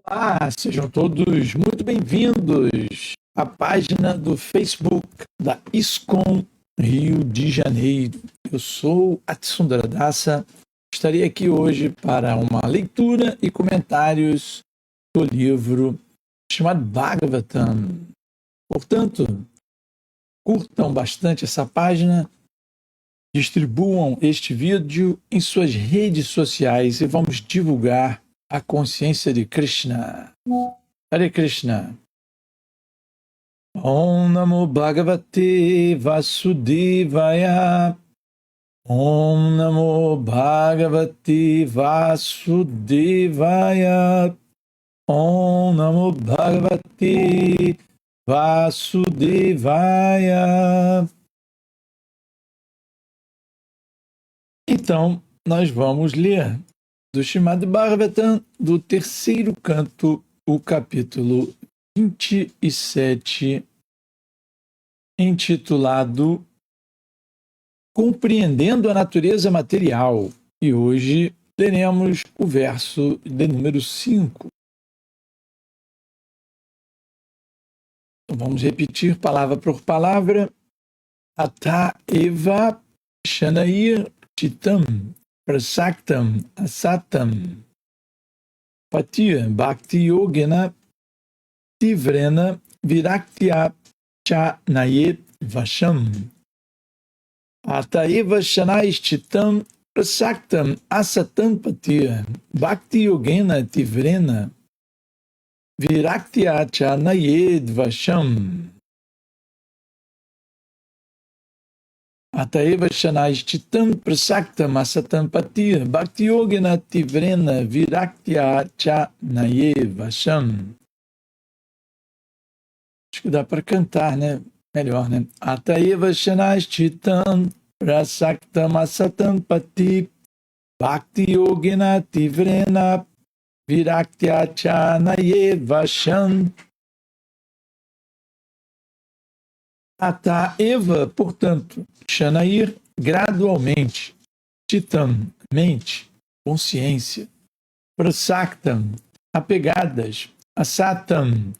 Olá, sejam todos muito bem-vindos à página do Facebook da ISKCON Rio de Janeiro. Eu sou Atsundara Dasa, estarei aqui hoje para uma leitura e comentários do livro chamado Bhagavatam. Portanto, curtam bastante essa página, distribuam este vídeo em suas redes sociais e vamos divulgar a consciência de Krishna. Hare Krishna. Om Namo Bhagavate Vasudevaya. Om Namo Bhagavate Vasudevaya. Om Namo Bhagavate Vasudevaya. Então, nós vamos ler do Srimad Bhagavatam, do terceiro canto, o capítulo 27, intitulado Compreendendo a Natureza Material. E hoje leremos o verso de número 5. Então, vamos repetir palavra por palavra. Ata eva shanair chitam prasaktam asatam patir bhakti yogena tivrena viraktya cha nayet vasham ataeva shanaistitam prasaktam asatam patir bhakti yogena tivrena viraktya cha nayet vasham Ataeva Shanaistitam Prasaktam Asatam Patir Bhakti Yogena Tivrena Viraktya Cha Naye Vasham. Acho que dá para cantar, né? Melhor, né? Ataeva Shanaistitam Prasaktam Asatam Patir Bhakti Yogena Tivrena Viraktya Cha Naye Vasham. Ata eva, portanto, Shanair, gradualmente, Chitam, mente, consciência, Prasaktam, apegadas, Asatam,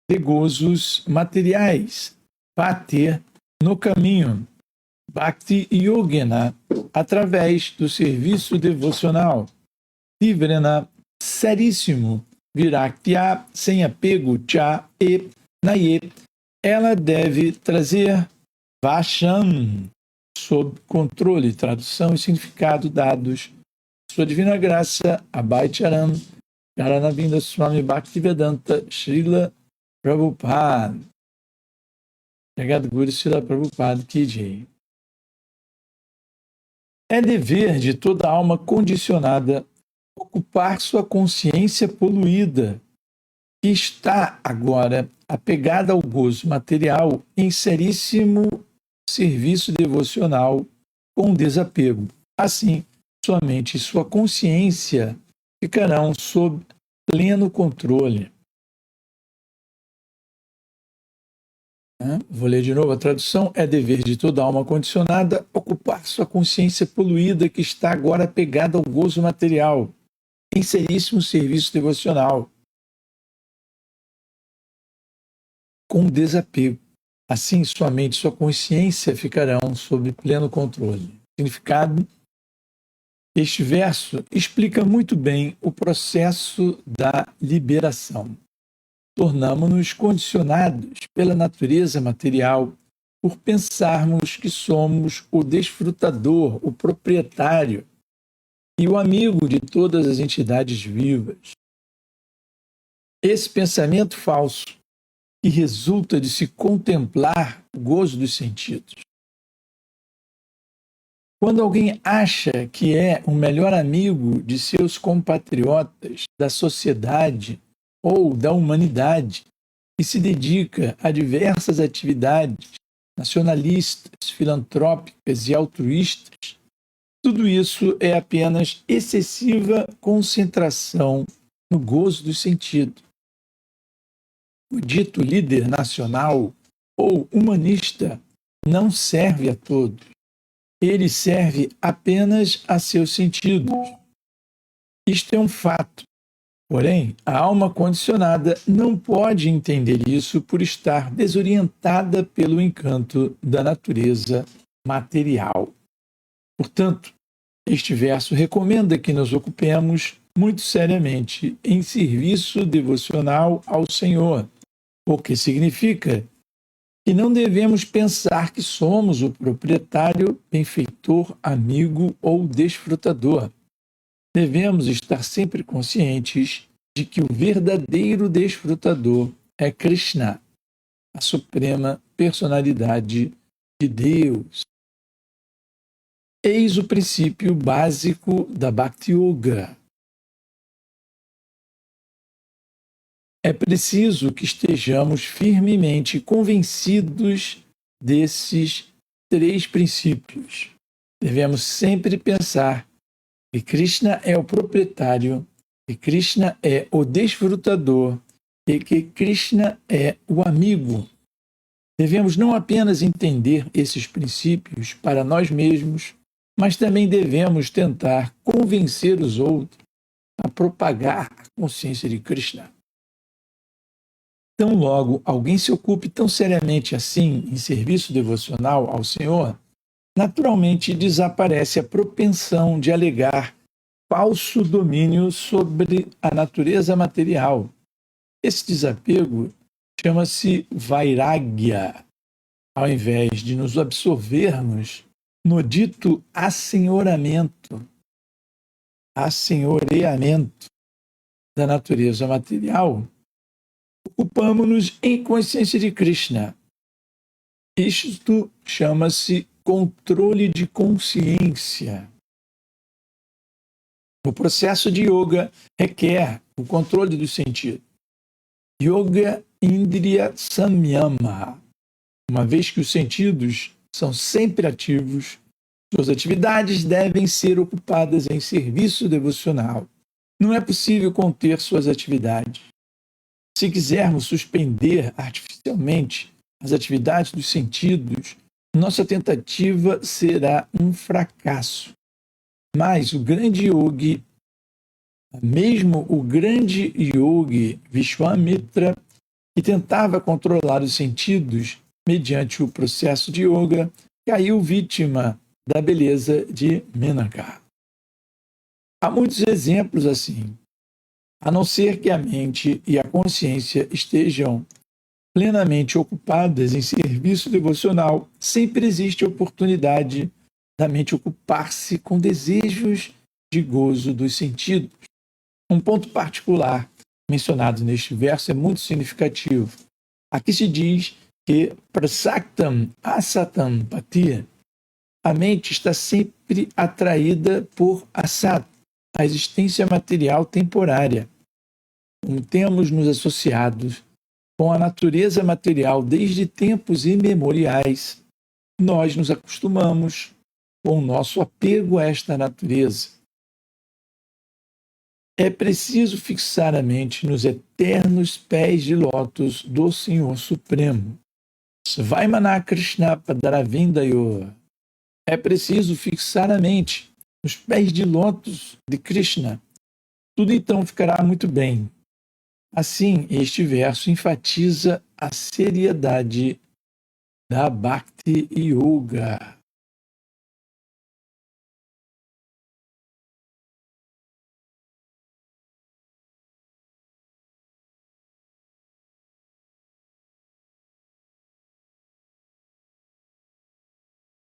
de gozos materiais, Pater, no caminho, Bhakti Yogena, através do serviço devocional, Tivrena, seríssimo, Viraktya, sem apego, Cha e Naye, ela deve trazer Vasham, sob controle, tradução e significado dados. Sua divina graça, Abhay Charan, Yaranavinda Swami Bhaktivedanta, Srila Prabhupada. Obrigado, Guru Srila Prabhupada Ki. É dever de toda alma condicionada ocupar sua consciência poluída, que está agora apegada ao gozo material em seríssimo serviço devocional com desapego. Assim, sua mente e sua consciência ficarão sob pleno controle. Vou ler de novo a tradução. É dever de toda alma condicionada ocupar sua consciência poluída que está agora apegada ao gozo material em seríssimo serviço devocional com desapego. Assim, sua mente e sua consciência ficarão sob pleno controle. Significado: este verso explica muito bem o processo da liberação. Tornamo-nos condicionados pela natureza material por pensarmos que somos o desfrutador, o proprietário e o amigo de todas as entidades vivas. Esse pensamento falso que resulta de se contemplar o gozo dos sentidos. Quando alguém acha que é o melhor amigo de seus compatriotas, da sociedade ou da humanidade, e se dedica a diversas atividades nacionalistas, filantrópicas e altruístas, tudo isso é apenas excessiva concentração no gozo dos sentidos. O dito líder nacional ou humanista não serve a todos. Ele serve apenas a seus sentidos. Isto é um fato, Porém, a alma condicionada não pode entender isso por estar desorientada pelo encanto da natureza material. Portanto, este verso recomenda que nos ocupemos muito seriamente em serviço devocional ao Senhor, o que significa que não devemos pensar que somos o proprietário, benfeitor, amigo ou desfrutador. Devemos estar sempre conscientes de que o verdadeiro desfrutador é Krishna, a suprema personalidade de Deus. Eis o princípio básico da Bhakti Yoga. É preciso que estejamos firmemente convencidos desses três princípios. Devemos sempre pensar que Krishna é o proprietário, que Krishna é o desfrutador e que Krishna é o amigo. Devemos não apenas entender esses princípios para nós mesmos, mas também devemos tentar convencer os outros a propagar a consciência de Krishna. Tão logo alguém se ocupe tão seriamente assim em serviço devocional ao Senhor, naturalmente desaparece a propensão de alegar falso domínio sobre a natureza material. Esse desapego chama-se vairagya. Ao invés de nos absorvermos no dito assenhoreamento da natureza material, ocupamo-nos em consciência de Krishna. Isto chama-se controle de consciência. O processo de yoga requer o controle do sentido. Yoga Indriya Samyama. Uma vez que os sentidos são sempre ativos, suas atividades devem ser ocupadas em serviço devocional. Não é possível conter suas atividades. Se quisermos suspender artificialmente as atividades dos sentidos, nossa tentativa será um fracasso. Mas o grande yogi, mesmo o grande yogi Vishwamitra, que tentava controlar os sentidos mediante o processo de yoga, caiu vítima da beleza de Menaka. Há muitos exemplos assim. A não ser que a mente e a consciência estejam plenamente ocupadas em serviço devocional, sempre existe a oportunidade da mente ocupar-se com desejos de gozo dos sentidos. Um ponto particular mencionado neste verso é muito significativo. Aqui se diz que prasaktam asatam pati, a mente está sempre atraída por asat, a existência material temporária. Como temos nos associados com a natureza material desde tempos imemoriais, nós nos acostumamos com o nosso apego a esta natureza. É preciso fixar a mente nos eternos pés de lótus do Senhor Supremo. Svaimana Krishna Padaravindayo. É preciso fixar a mente nos pés de lótus de Krishna. Tudo então ficará muito bem. Assim, este verso enfatiza a seriedade da Bhakti Yoga.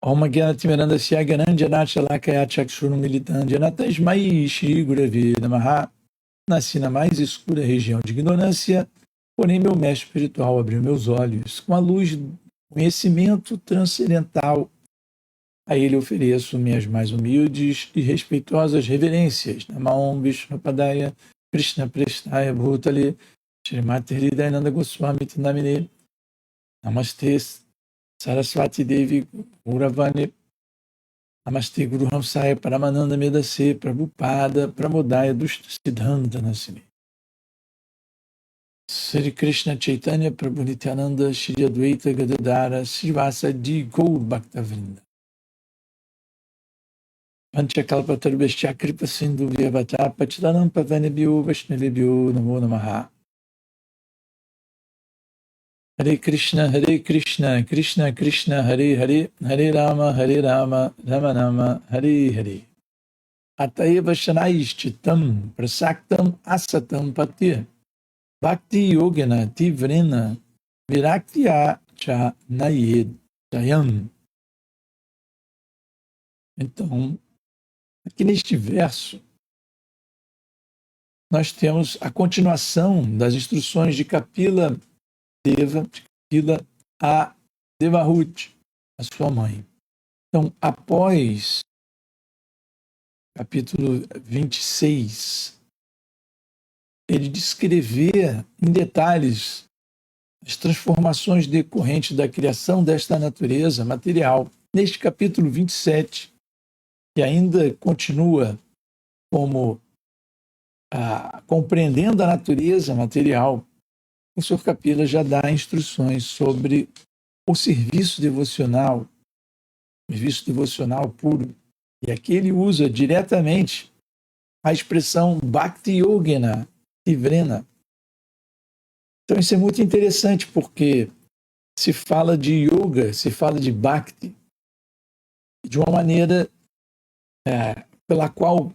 Om Gyanatimmirandasya Gyananjanachalakaya Chakshurumilitan Janatasmai Shri Gurave Namaha. Nasci na mais escura região de ignorância, porém meu mestre espiritual abriu meus olhos com a luz do conhecimento transcendental. A ele ofereço minhas mais humildes e respeitosas reverências. Namaon Vishnupadaya Krishna Prestaya Bhutale Srimati Hridayananda Goswami Namine Namaste Saraswati Devi Gauravani Namaste Guru Hamsaya Paramananda Medase Prabhupada Pramodaya Dushta Nasimi Sri Krishna Chaitanya Prabhu Nityananda Shri Advaita Gadadara Srivasa Di Gaur Bhaktavrinda. Panchakalpatarubhyascha kripa sindhu vyavata patitanam pavanebhyo vaishnavebhyo namo namaha. Hare Krishna, Krishna Krishna, Hare Hare, Hare Rama, Rama Rama, Hare Hare. Atayeva Shanaistitam Prasaktam Asatam Patir Bhakti Yogena Tivrena Viraktya Cha Nayed Jayam. Então, aqui neste verso, nós temos a continuação das instruções de Kapila Deva, de Kapila a Devahuti, a sua mãe. Então, após capítulo 26, ele descrever em detalhes as transformações decorrentes da criação desta natureza material. Neste capítulo 27, que ainda continua como compreendendo a natureza material, o Sr. Kapila já dá instruções sobre o serviço devocional puro. E aqui ele usa diretamente a expressão Bhakti Yogena Tivrena. Então isso é muito interessante, porque se fala de yoga, se fala de Bhakti, de uma maneira pela qual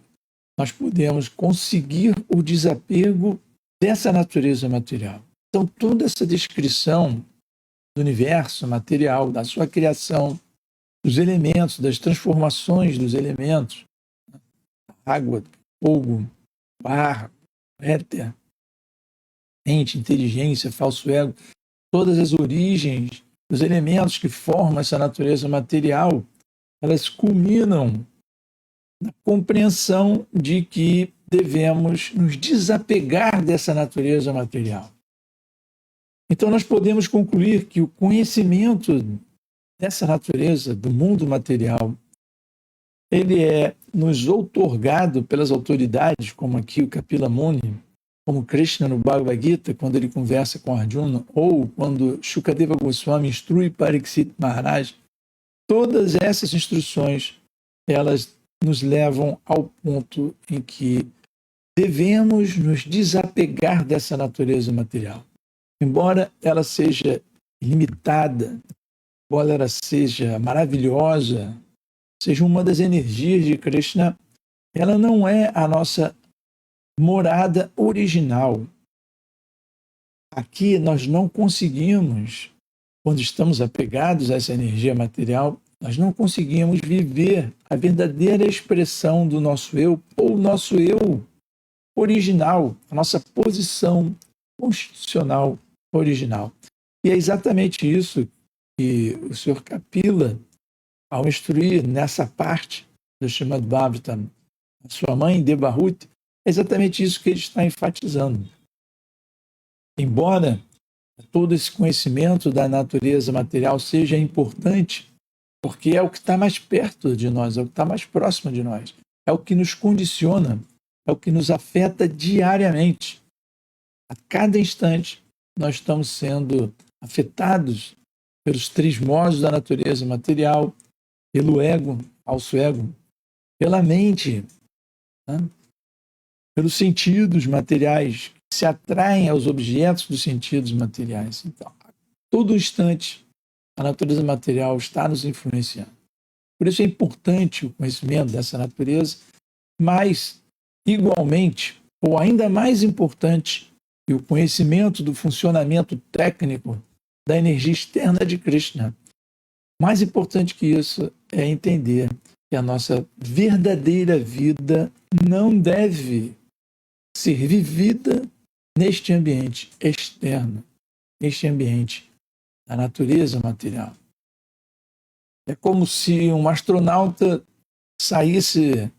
nós podemos conseguir o desapego dessa natureza material. Então toda essa descrição do universo material, da sua criação, dos elementos, das transformações dos elementos, água, fogo, ar, éter, mente, inteligência, falso ego, todas as origens dos elementos que formam essa natureza material, elas culminam na compreensão de que devemos nos desapegar dessa natureza material. Então nós podemos concluir que o conhecimento dessa natureza, do mundo material, ele é nos outorgado pelas autoridades, como aqui o Kapila Muni, como Krishna no Bhagavad Gita, quando ele conversa com Arjuna, ou quando Shukadeva Goswami instrui Pariksit Maharaj. Todas essas instruções, elas nos levam ao ponto em que devemos nos desapegar dessa natureza material. Embora ela seja limitada, embora ela seja maravilhosa, seja uma das energias de Krishna, ela não é a nossa morada original. Aqui nós não conseguimos, quando estamos apegados a essa energia material, nós não conseguimos viver a verdadeira expressão do nosso eu, ou nosso eu original, a nossa posição constitucional original. E é exatamente isso que o Sr. Kapila, ao instruir nessa parte do Srimad Bhagavatam, a sua mãe, Devahuti, é exatamente isso que ele está enfatizando. Embora todo esse conhecimento da natureza material seja importante, porque é o que está mais perto de nós, é o que está mais próximo de nós, é o que nos condiciona, é o que nos afeta diariamente. A cada instante nós estamos sendo afetados pelos três modos da natureza material, pelo ego, falso ego, pela mente, né? Pelos sentidos materiais que se atraem aos objetos dos sentidos materiais. Então, a todo instante, a natureza material está nos influenciando. Por isso é importante o conhecimento dessa natureza, mas, igualmente, ou ainda mais importante, que o conhecimento do funcionamento técnico da energia externa de Krishna. Mais importante que isso é entender que a nossa verdadeira vida não deve ser vivida neste ambiente externo, neste ambiente da natureza material. É como se um astronauta saísse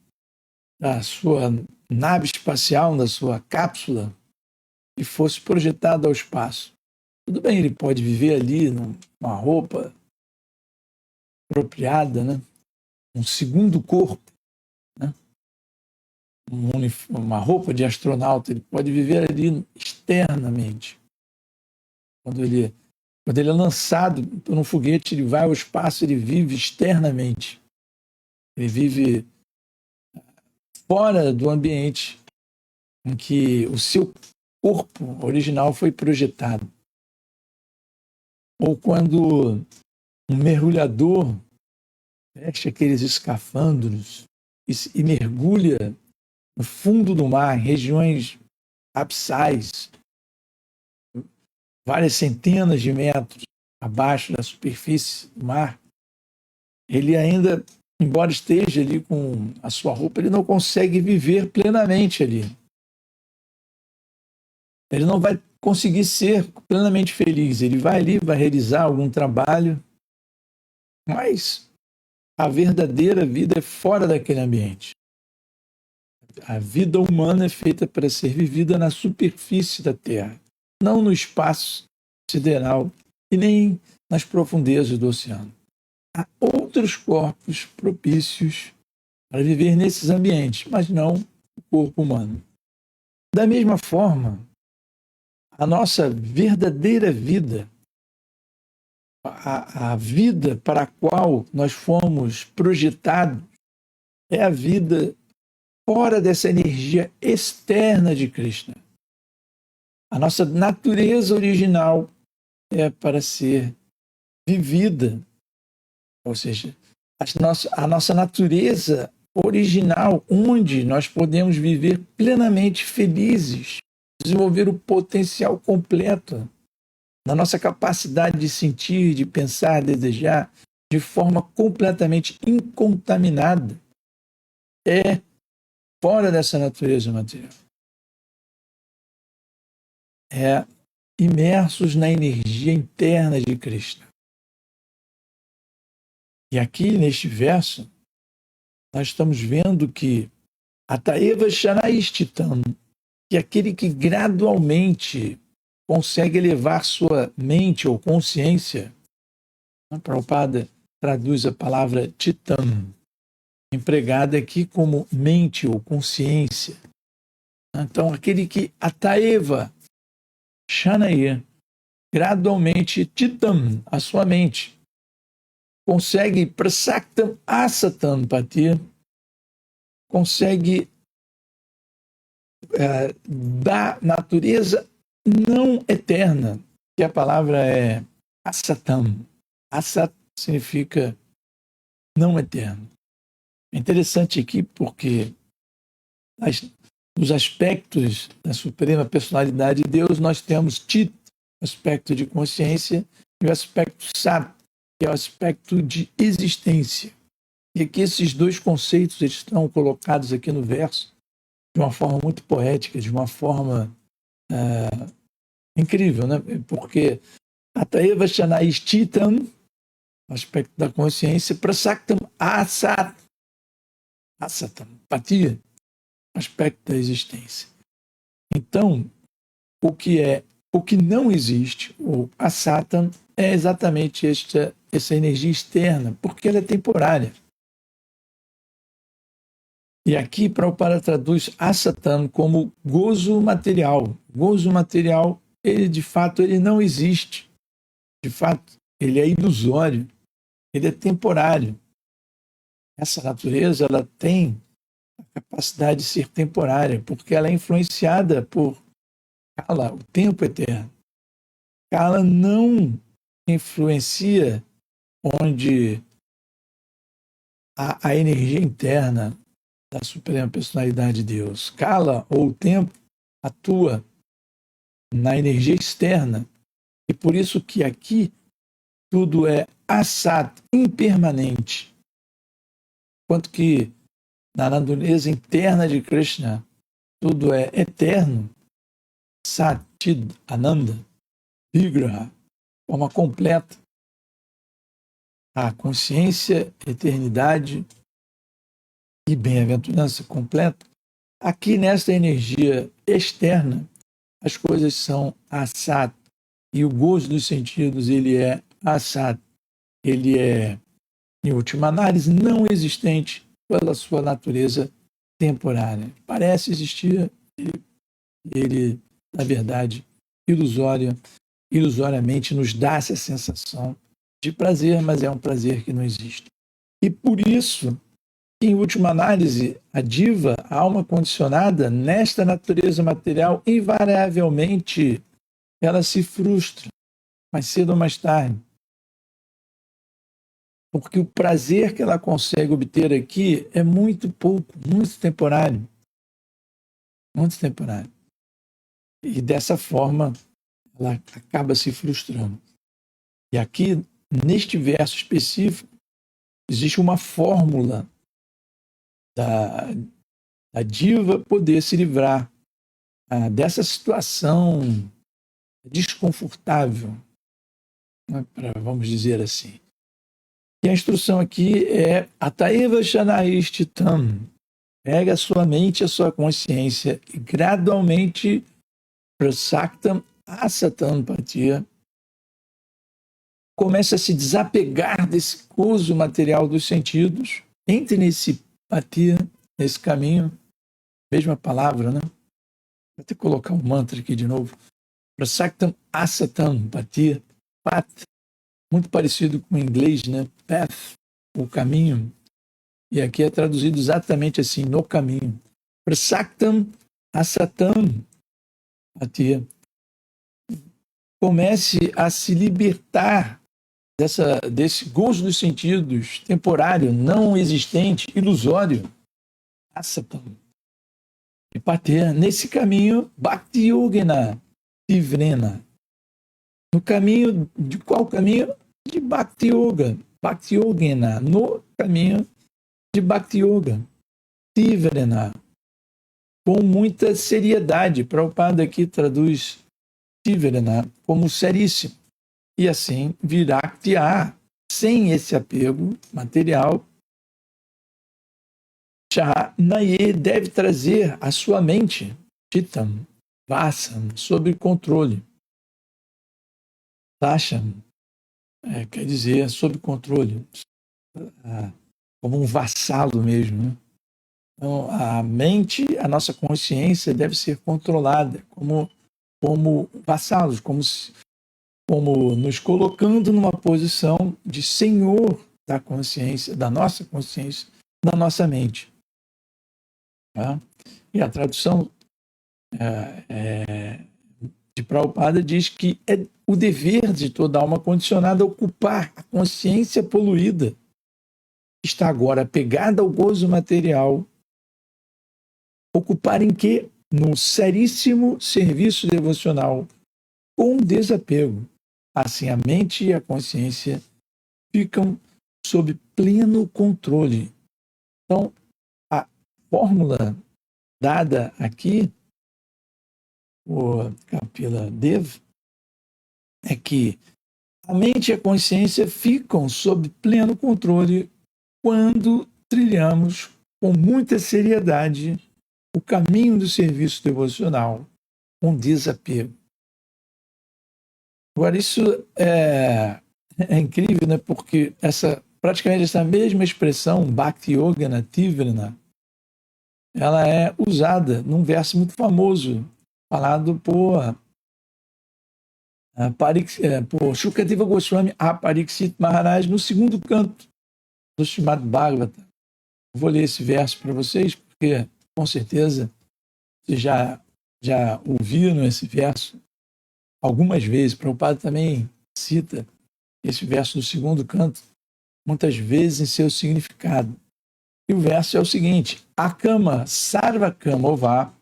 da sua nave espacial, da sua cápsula, e fosse projetado ao espaço. Tudo bem, ele pode viver ali numa roupa apropriada, né? Um segundo corpo, né? Uma roupa de astronauta, ele pode viver ali externamente. Quando ele é lançado por um foguete, ele vai ao espaço, ele vive externamente. Ele vive fora do ambiente em que o seu corpo original foi projetado. Ou quando um mergulhador veste aqueles escafandros e mergulha no fundo do mar, em regiões abissais, várias centenas de metros abaixo da superfície do mar, ele ainda, embora esteja ali com a sua roupa, ele não consegue viver plenamente ali. Ele não vai conseguir ser plenamente feliz. Ele vai ali, vai realizar algum trabalho, mas a verdadeira vida é fora daquele ambiente. A vida humana é feita para ser vivida na superfície da Terra, não no espaço sideral e nem nas profundezas do oceano. Há outros corpos propícios para viver nesses ambientes, mas não o corpo humano. Da mesma forma, a nossa verdadeira vida, a vida para a qual nós fomos projetados, é a vida fora dessa energia externa de Krishna. A nossa natureza original é para ser vivida, ou seja, a nossa natureza original, onde nós podemos viver plenamente felizes, desenvolver o potencial completo na nossa capacidade de sentir, de pensar, desejar, de forma completamente incontaminada, é fora dessa natureza material. É imersos na energia interna de Krishna. E aqui, neste verso, nós estamos vendo que Ataeva Shanaistitam, que é aquele que gradualmente consegue elevar sua mente ou consciência. A Prabhupada traduz a palavra Titam, empregada aqui como mente ou consciência. Então, aquele que Ataeva Shanaya, gradualmente Titam, a sua mente, consegue Prasaktam Asatam Patir, consegue da natureza não eterna, que a palavra é Asatam. Asat significa não eterno. É interessante aqui porque nos aspectos da suprema personalidade de Deus, nós temos Chit, aspecto de consciência, e o aspecto Sat, que é o aspecto de existência. E aqui esses dois conceitos eles estão colocados aqui no verso de uma forma muito poética, de uma forma incrível, né? Porque Ataeva Shanaistitam, aspecto da consciência, Prasaktam Asat, Asatam, Patia, aspecto da existência. Então, o que não existe, o Asatam, é exatamente essa energia externa, porque ela é temporária. E aqui Prabhupada traduz Asatam como gozo material. Gozo material, ele de fato ele não existe. De fato, ele é ilusório. Ele é temporário. Essa natureza ela tem a capacidade de ser temporária, porque ela é influenciada por Kala, o tempo eterno. Kala não influencia onde a energia interna da Suprema Personalidade de Deus. Kala, ou o tempo, atua na energia externa. E por isso que aqui tudo é asat, impermanente. Enquanto que na natureza interna de Krishna tudo é eterno. Sat, Chid, Ananda, Vigraha, forma completa. A consciência, eternidade e bem-aventurança completa. Aqui nesta energia externa, as coisas são asat. E o gozo dos sentidos, ele é asat. Ele é, em última análise, não existente pela sua natureza temporária. Parece existir, ele na verdade, ilusoriamente nos dá essa sensação de prazer, mas é um prazer que não existe. E por isso Em última análise, a diva, a alma condicionada, nesta natureza material, invariavelmente ela se frustra, mais cedo ou mais tarde. Porque o prazer que ela consegue obter aqui é muito pouco, muito temporário. Muito temporário. E dessa forma, ela acaba se frustrando. E aqui, neste verso específico, existe uma fórmula da diva poder se livrar dessa situação desconfortável, né, vamos dizer assim. E a instrução aqui é Ataeva Shanaishtitam. Pega a sua mente, a sua consciência e gradualmente Prasaktam Asatam Patia. Comece a se desapegar desse gozo material dos sentidos. Entre nesse patia, nesse caminho. Mesma palavra, né? Vou até colocar um mantra aqui de novo. Prasaktam Asatam Patia. Pat. Muito parecido com o inglês, né? Path, o caminho. E aqui é traduzido exatamente assim, no caminho. Prasaktam Asatam Patia. Comece a se libertar desse gozo dos sentidos temporário, não existente, ilusório. Asatam. E patia. Nesse caminho, Bhakti Yogena Tivrena. No caminho, de qual caminho? De Bhakti Yoga. Bhakti Yogena. No caminho de Bhakti Yoga. Tivrena. Com muita seriedade. Prabhupada aqui traduz Tivrena como seríssimo. E assim Viraktiya, sem esse apego material. Shanaye deve trazer a sua mente, Chitam, Vasam, sob controle. Tasham, quer dizer, sob controle, como um vassalo mesmo. Né? Então, a mente, a nossa consciência deve ser controlada como vassalos, como nos colocando numa posição de senhor da consciência, da nossa consciência, da nossa mente. Tá? E a tradução de Prabhupada diz que é o dever de toda alma condicionada ocupar a consciência poluída, que está agora apegada ao gozo material, ocupar em quê? No seríssimo serviço devocional, com desapego. Assim, a mente e a consciência ficam sob pleno controle. Então, a fórmula dada aqui, o Kapila Dev, é que a mente e a consciência ficam sob pleno controle quando trilhamos com muita seriedade o caminho do serviço devocional, com desapego. Agora, isso é incrível, né? Porque praticamente essa mesma expressão, Bhakti Yogena Tivrena, ela é usada num verso muito famoso, falado por Shukadeva Goswami a Pariksit Maharaj, no segundo canto do Srimad Bhagavatam. Vou ler esse verso para vocês, porque com certeza vocês já ouviram esse verso algumas vezes. Prabhupada também cita esse verso do segundo canto muitas vezes em seu significado. E o verso é o seguinte: Akama Sarvakama Ova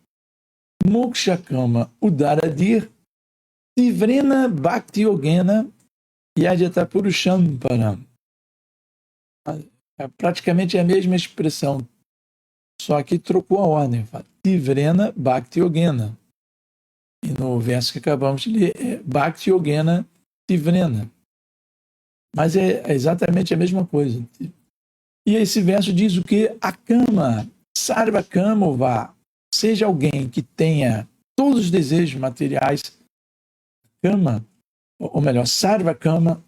Mokshakama Udaradir Tivrena Bhakti Yogena Yajatapurusham Param. É praticamente a mesma expressão, só que trocou a ordem. Tivrena Bhakti Yogena. E no verso que acabamos de ler é Bhakti Yogena Tivrena. Mas é exatamente a mesma coisa. E esse verso diz o que? Akama Sarvakama Ova. Seja alguém que tenha todos os desejos materiais, Kama, ou melhor, Sarva Kama,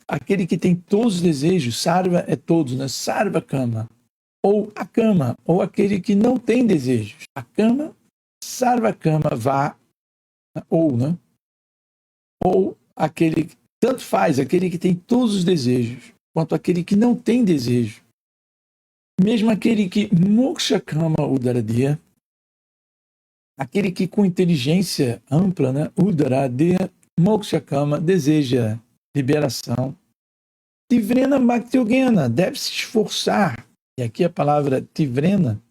aquele que tem todos os desejos, Sarva é todos, né? Sarva Kama, ou Akama, ou aquele que não tem desejos. Akama, Sarva Kama vá, ou, né? Ou aquele, tanto faz, aquele que tem todos os desejos, quanto aquele que não tem desejo. Mesmo aquele que moksha kama udaradeya, aquele que com inteligência ampla, né, udaradeya, moksha kama, deseja liberação, tivrena bhakti-yogena, deve se esforçar. E aqui a palavra tivrena,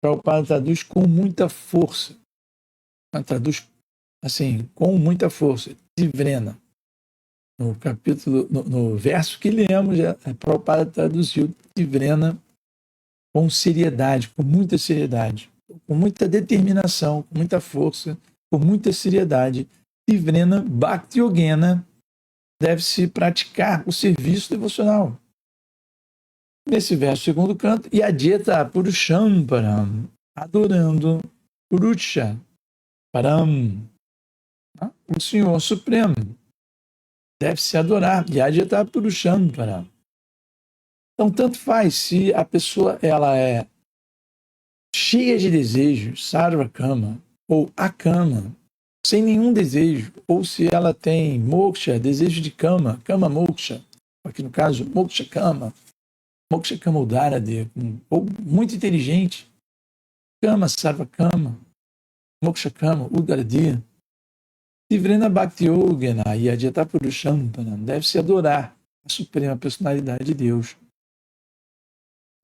Prabhupada traduz com muita força. Traduz assim, com muita força. Tivrena. No capítulo, no verso que lemos, a Prabhupada traduziu Tivrena com seriedade, com muita seriedade, com muita determinação, com muita força, com muita seriedade. Tivrena bhakti-yogena, deve-se praticar o serviço devocional. Nesse verso, segundo canto, e adhyeta purusham param, adorando Purusha param, o Senhor Supremo. Deve-se adorar, e adhyeta purusham param. Então, tanto faz se a pessoa ela é cheia de desejos, sarva kama, ou akama, sem nenhum desejo, ou se ela tem moksha, desejo de kama, kama moksha, aqui no caso, moksha kama udaradeya, ou muito inteligente, kama, sarva kama, moksha kama udaradeya, tivrena bhakti-yogena e adhyata purusham param, deve-se adorar a suprema personalidade de Deus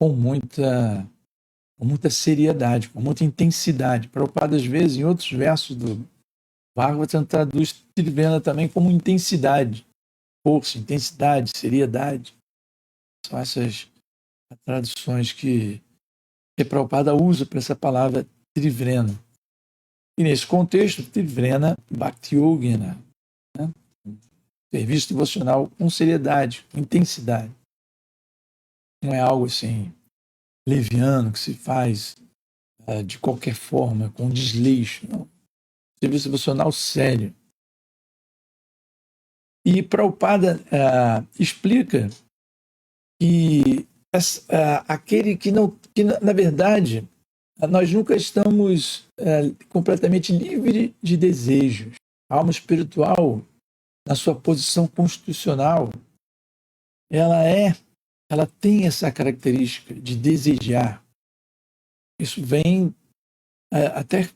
com muita seriedade, com muita intensidade. Prabhupada, às vezes, em outros versos do Bhagavatam, traduz Tivrena também como intensidade, força, intensidade, seriedade. São essas traduções que Prabhupada usa para essa palavra Tivrena. E nesse contexto, Tivrena Bhakti-yogena, né? Serviço devocional com seriedade, com intensidade. Não é algo assim leviano que se faz de qualquer forma, com desleixo. Não. Serviço devocional sério. E Prabhupada explica que aquele que não, que na verdade, nós nunca estamos completamente livres de desejos. A alma espiritual, na sua posição constitucional, ela tem essa característica de desejar. Isso vem até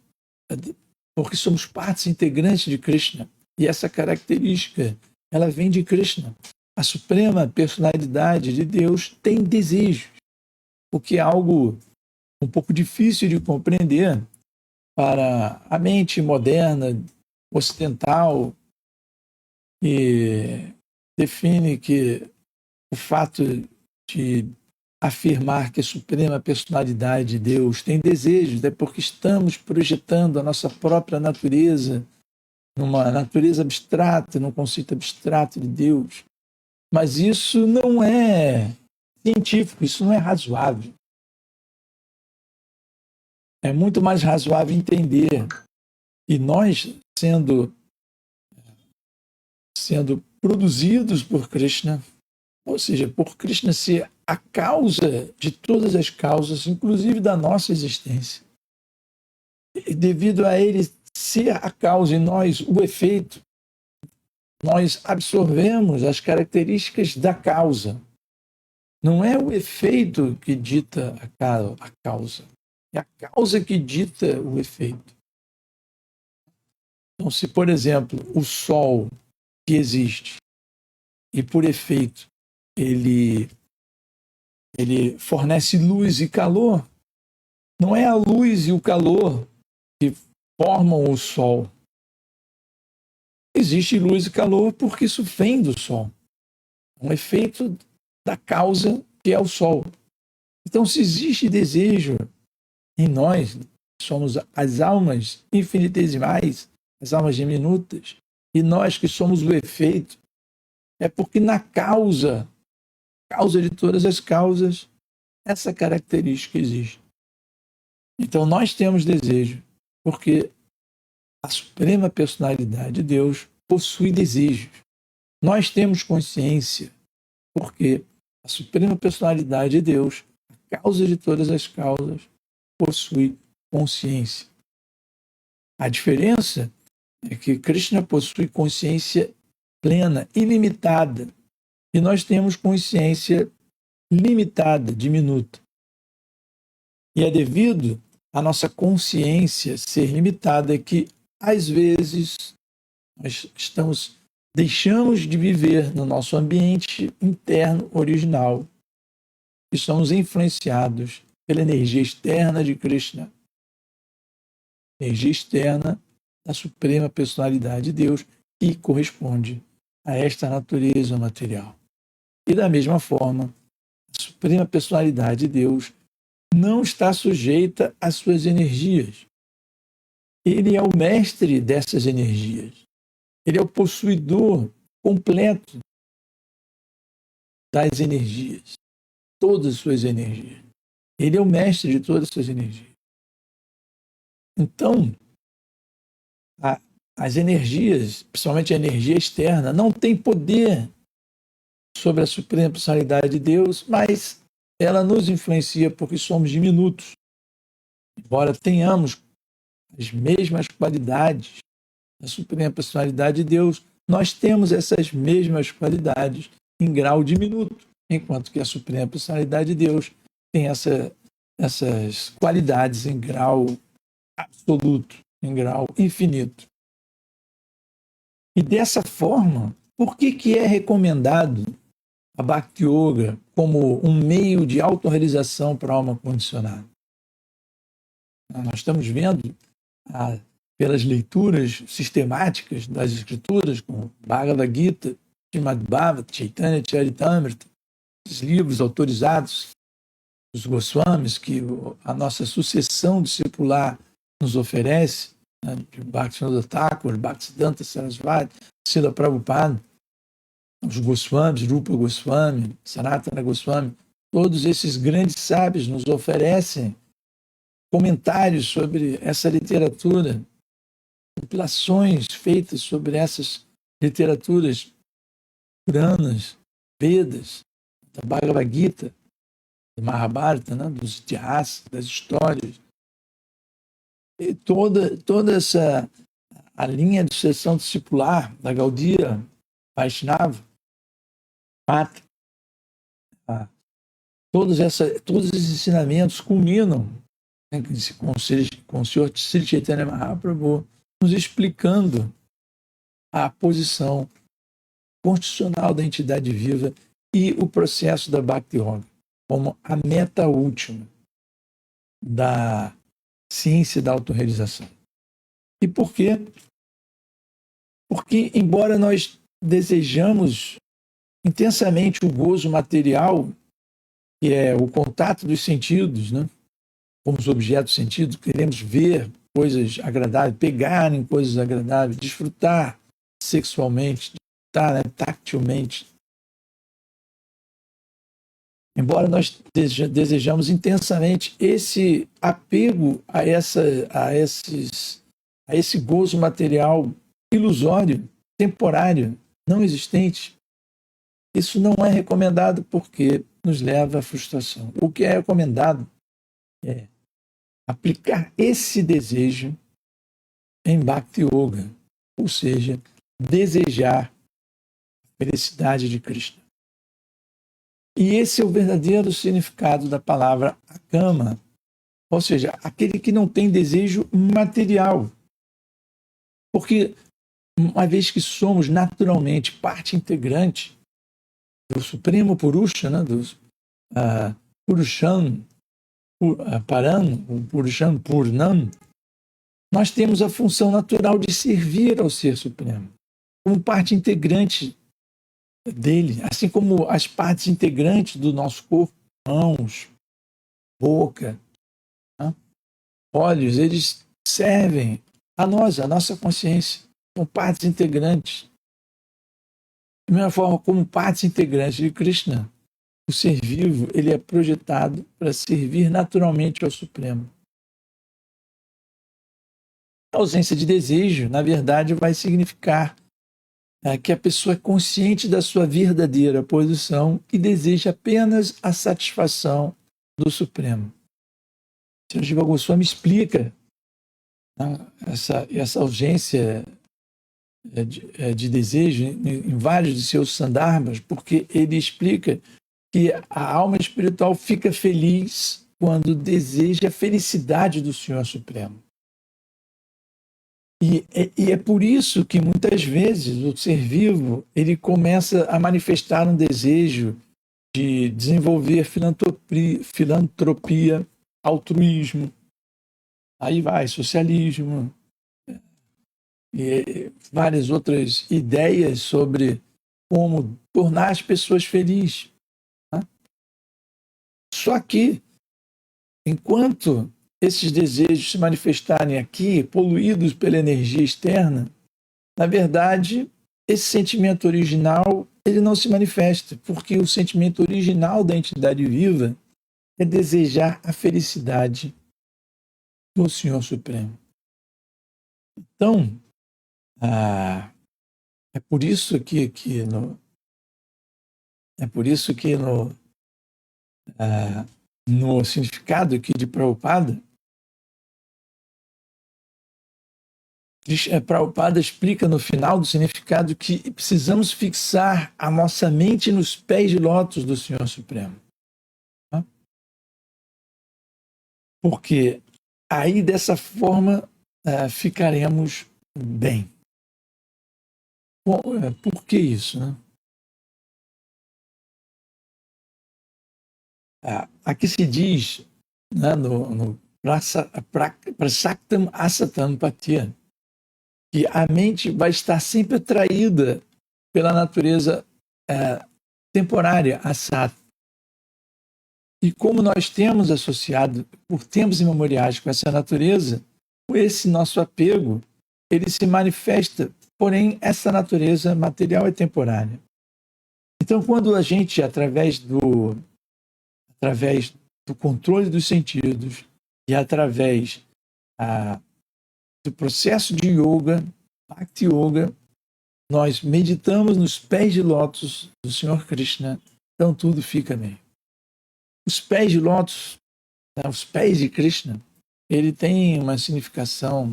porque somos partes integrantes de Krishna. E essa característica, ela vem de Krishna. A suprema personalidade de Deus tem desejos, o que é algo um pouco difícil de compreender para a mente moderna, ocidental, que define que o fato de afirmar que a suprema personalidade de Deus tem desejos é porque estamos projetando a nossa própria natureza numa natureza abstrata, num conceito abstrato de Deus. Mas isso não é científico, isso não é razoável. É muito mais razoável entender. E nós, sendo produzidos por Krishna, ou seja, por Krishna ser a causa de todas as causas, inclusive da nossa existência. E devido a ele ser a causa e nós o efeito, nós absorvemos as características da causa. Não é o efeito que dita a causa, é a causa que dita o efeito. Então, se, por exemplo, o Sol que existe e, por efeito, ele fornece luz e calor, não é a luz e o calor que formam o Sol. Existe luz e calor porque isso vem do Sol. Um efeito da causa que é o Sol. Então, se existe desejo em nós, somos as almas infinitesimais, as almas diminutas, e nós que somos o efeito, é porque na causa de todas as causas, essa característica existe. Então, nós temos desejo, porque a suprema personalidade de Deus possui desejos. Nós temos consciência, porque a suprema personalidade de Deus, a causa de todas as causas, possui consciência. A diferença é que Krishna possui consciência plena, ilimitada, e nós temos consciência limitada, diminuta. E é devido à nossa consciência ser limitada que, às vezes, nós deixamos de viver no nosso ambiente interno original e somos influenciados pela energia externa de Krishna, energia externa da Suprema Personalidade de Deus, que corresponde a esta natureza material. E da mesma forma, a Suprema Personalidade de Deus não está sujeita às suas energias. Ele é o mestre dessas energias. Ele é o possuidor completo das energias, todas as suas energias. Ele é o mestre de todas as suas energias. Então, as energias, principalmente a energia externa, não tem poder sobre a Suprema Personalidade de Deus, mas ela nos influencia porque somos diminutos. Embora tenhamos as mesmas qualidades da Suprema Personalidade de Deus, nós temos essas mesmas qualidades em grau diminuto, enquanto que a Suprema Personalidade de Deus tem essas qualidades em grau absoluto, em grau infinito. E dessa forma, por que é recomendado a Bhakti Yoga como um meio de autorrealização para a alma condicionada? Nós estamos vendo, pelas leituras sistemáticas das escrituras, como Bhagavad Gita, Srimad Bhagavatam, Chaitanya Charitamrita, os livros autorizados dos Goswamis, que a nossa sucessão discipular nos oferece, né, de Bhaktivinoda Thakur, Bhaktisiddhanta Sarasvati, Srila Prabhupada, os Goswamis, Rupa Goswami, Sanatana Goswami, todos esses grandes sábios nos oferecem comentários sobre essa literatura, compilações feitas sobre essas literaturas Puranas, Vedas, da Bhagavad Gita, do Mahabharata, né, dos Itihas, das histórias. E toda essa a linha de sucessão discipular da Gaudiya Vaishnava, Mata, todos esses ensinamentos culminam, né, com o Senhor Sri Chaitanya Mahaprabhu nos explicando a posição constitucional da entidade viva e o processo da Bhakti Yoga como a meta última da ciência da autorrealização. E por quê? Porque, embora nós desejamos intensamente o gozo material, que é o contato dos sentidos, né? Como os objetos sentidos, queremos ver coisas agradáveis, pegar em coisas agradáveis, desfrutar sexualmente, desfrutar, né, tactilmente. Embora nós desejamos intensamente esse apego a esse gozo material ilusório, temporário, não existente, isso não é recomendado porque nos leva à frustração. O que é recomendado é aplicar esse desejo em Bhakti Yoga, ou seja, desejar a felicidade de Krishna. E esse é o verdadeiro significado da palavra akama, ou seja, aquele que não tem desejo material. Porque, uma vez que somos naturalmente parte integrante do Supremo Purusha, né, do Purusham Param, o Purusham Purnam, nós temos a função natural de servir ao Ser Supremo, como parte integrante dele, assim como as partes integrantes do nosso corpo, mãos, boca, né, olhos, eles servem a nós, a nossa consciência, são partes integrantes. Da mesma forma, como partes integrantes de Krishna, o ser vivo ele é projetado para servir naturalmente ao Supremo. A ausência de desejo, na verdade, vai significar que a pessoa é consciente da sua verdadeira posição e deseja apenas a satisfação do Supremo. O Sr. Jiva Goswami explica, né, essa ausência de desejo em vários de seus sandarbhas, porque ele explica que a alma espiritual fica feliz quando deseja a felicidade do Senhor Supremo. E é por isso que muitas vezes o ser vivo ele começa a manifestar um desejo de desenvolver filantropia, altruísmo, aí vai, socialismo, e várias outras ideias sobre como tornar as pessoas felizes. Né? Só que, enquanto esses desejos se manifestarem aqui, poluídos pela energia externa, na verdade, esse sentimento original ele não se manifesta, porque o sentimento original da entidade viva é desejar a felicidade do Senhor Supremo. Então, é por isso que no significado aqui de Prabhupada, Prabhupada explica no final do significado que precisamos fixar a nossa mente nos pés de lótus do Senhor Supremo. Porque aí, dessa forma, ficaremos bem. Por que isso? Né? Aqui se diz, né, no Prasaktam Asatam Patya, que a mente vai estar sempre atraída pela natureza temporária, asat. E como nós temos associado por tempos imemoriais com essa natureza, esse nosso apego, ele se manifesta, porém essa natureza material é temporária. Então, quando a gente, através do controle dos sentidos e através do processo de yoga, Bhakti Yoga, nós meditamos nos pés de lótus do Senhor Krishna, então tudo fica bem. Os pés de lótus, os pés de Krishna, ele tem uma significação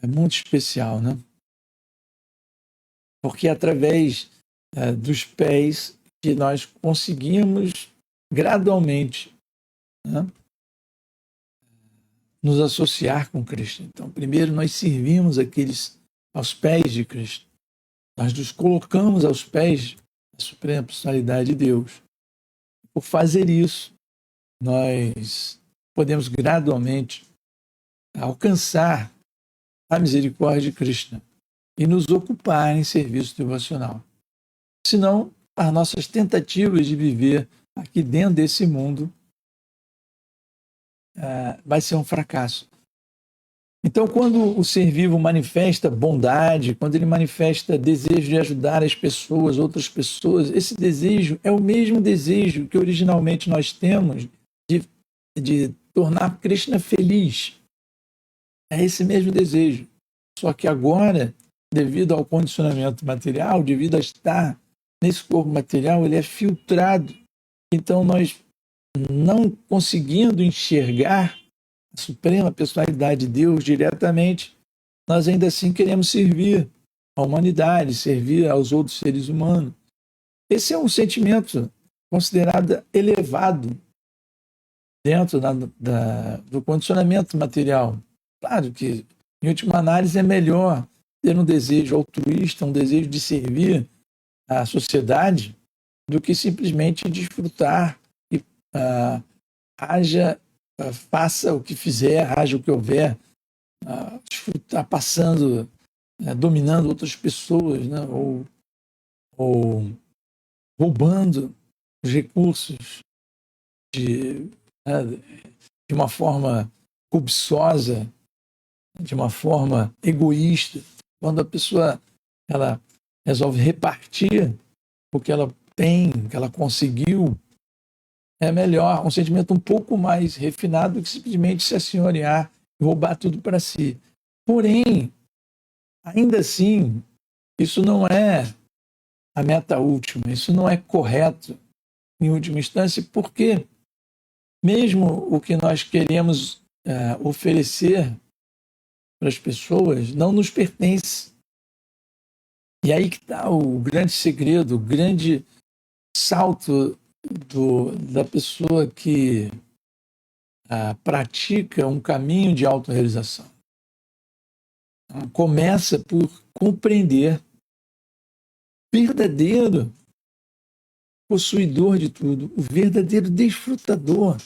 muito especial, né? Porque é através dos pés que nós conseguimos gradualmente, né, nos associar com Krishna. Então, primeiro nós servimos aos pés de Krishna. Nós nos colocamos aos pés da Suprema Personalidade de Deus. Por fazer isso, nós podemos gradualmente alcançar a misericórdia de Krishna e nos ocupar em serviço devocional. Senão, as nossas tentativas de viver aqui dentro desse mundo vai ser um fracasso. Então, quando o ser vivo manifesta bondade, quando ele manifesta desejo de ajudar as pessoas, outras pessoas, esse desejo é o mesmo desejo que originalmente nós temos de tornar Krishna feliz. É esse mesmo desejo. Só que agora, devido ao condicionamento material, devido a estar nesse corpo material, ele é filtrado. Então, nós não conseguindo enxergar a Suprema Personalidade de Deus diretamente, nós ainda assim queremos servir à humanidade, servir aos outros seres humanos. Esse é um sentimento considerado elevado dentro do condicionamento material. Claro que, em última análise, é melhor ter um desejo altruísta, um desejo de servir à sociedade, do que simplesmente desfrutar e faça o que fizer, haja o que houver, desfrutar passando, dominando outras pessoas, né? ou roubando os recursos de uma forma cobiçosa, de uma forma egoísta. Quando a pessoa ela resolve repartir o que ela tem, o que ela conseguiu, é melhor, um sentimento um pouco mais refinado do que simplesmente se assenhorear e roubar tudo para si. Porém, ainda assim, isso não é a meta última, isso não é correto em última instância, porque mesmo o que nós queremos oferecer para as pessoas não nos pertence. E aí que está o grande segredo, o grande salto da pessoa que pratica um caminho de autorrealização. Começa por compreender o verdadeiro possuidor de tudo, o verdadeiro desfrutador.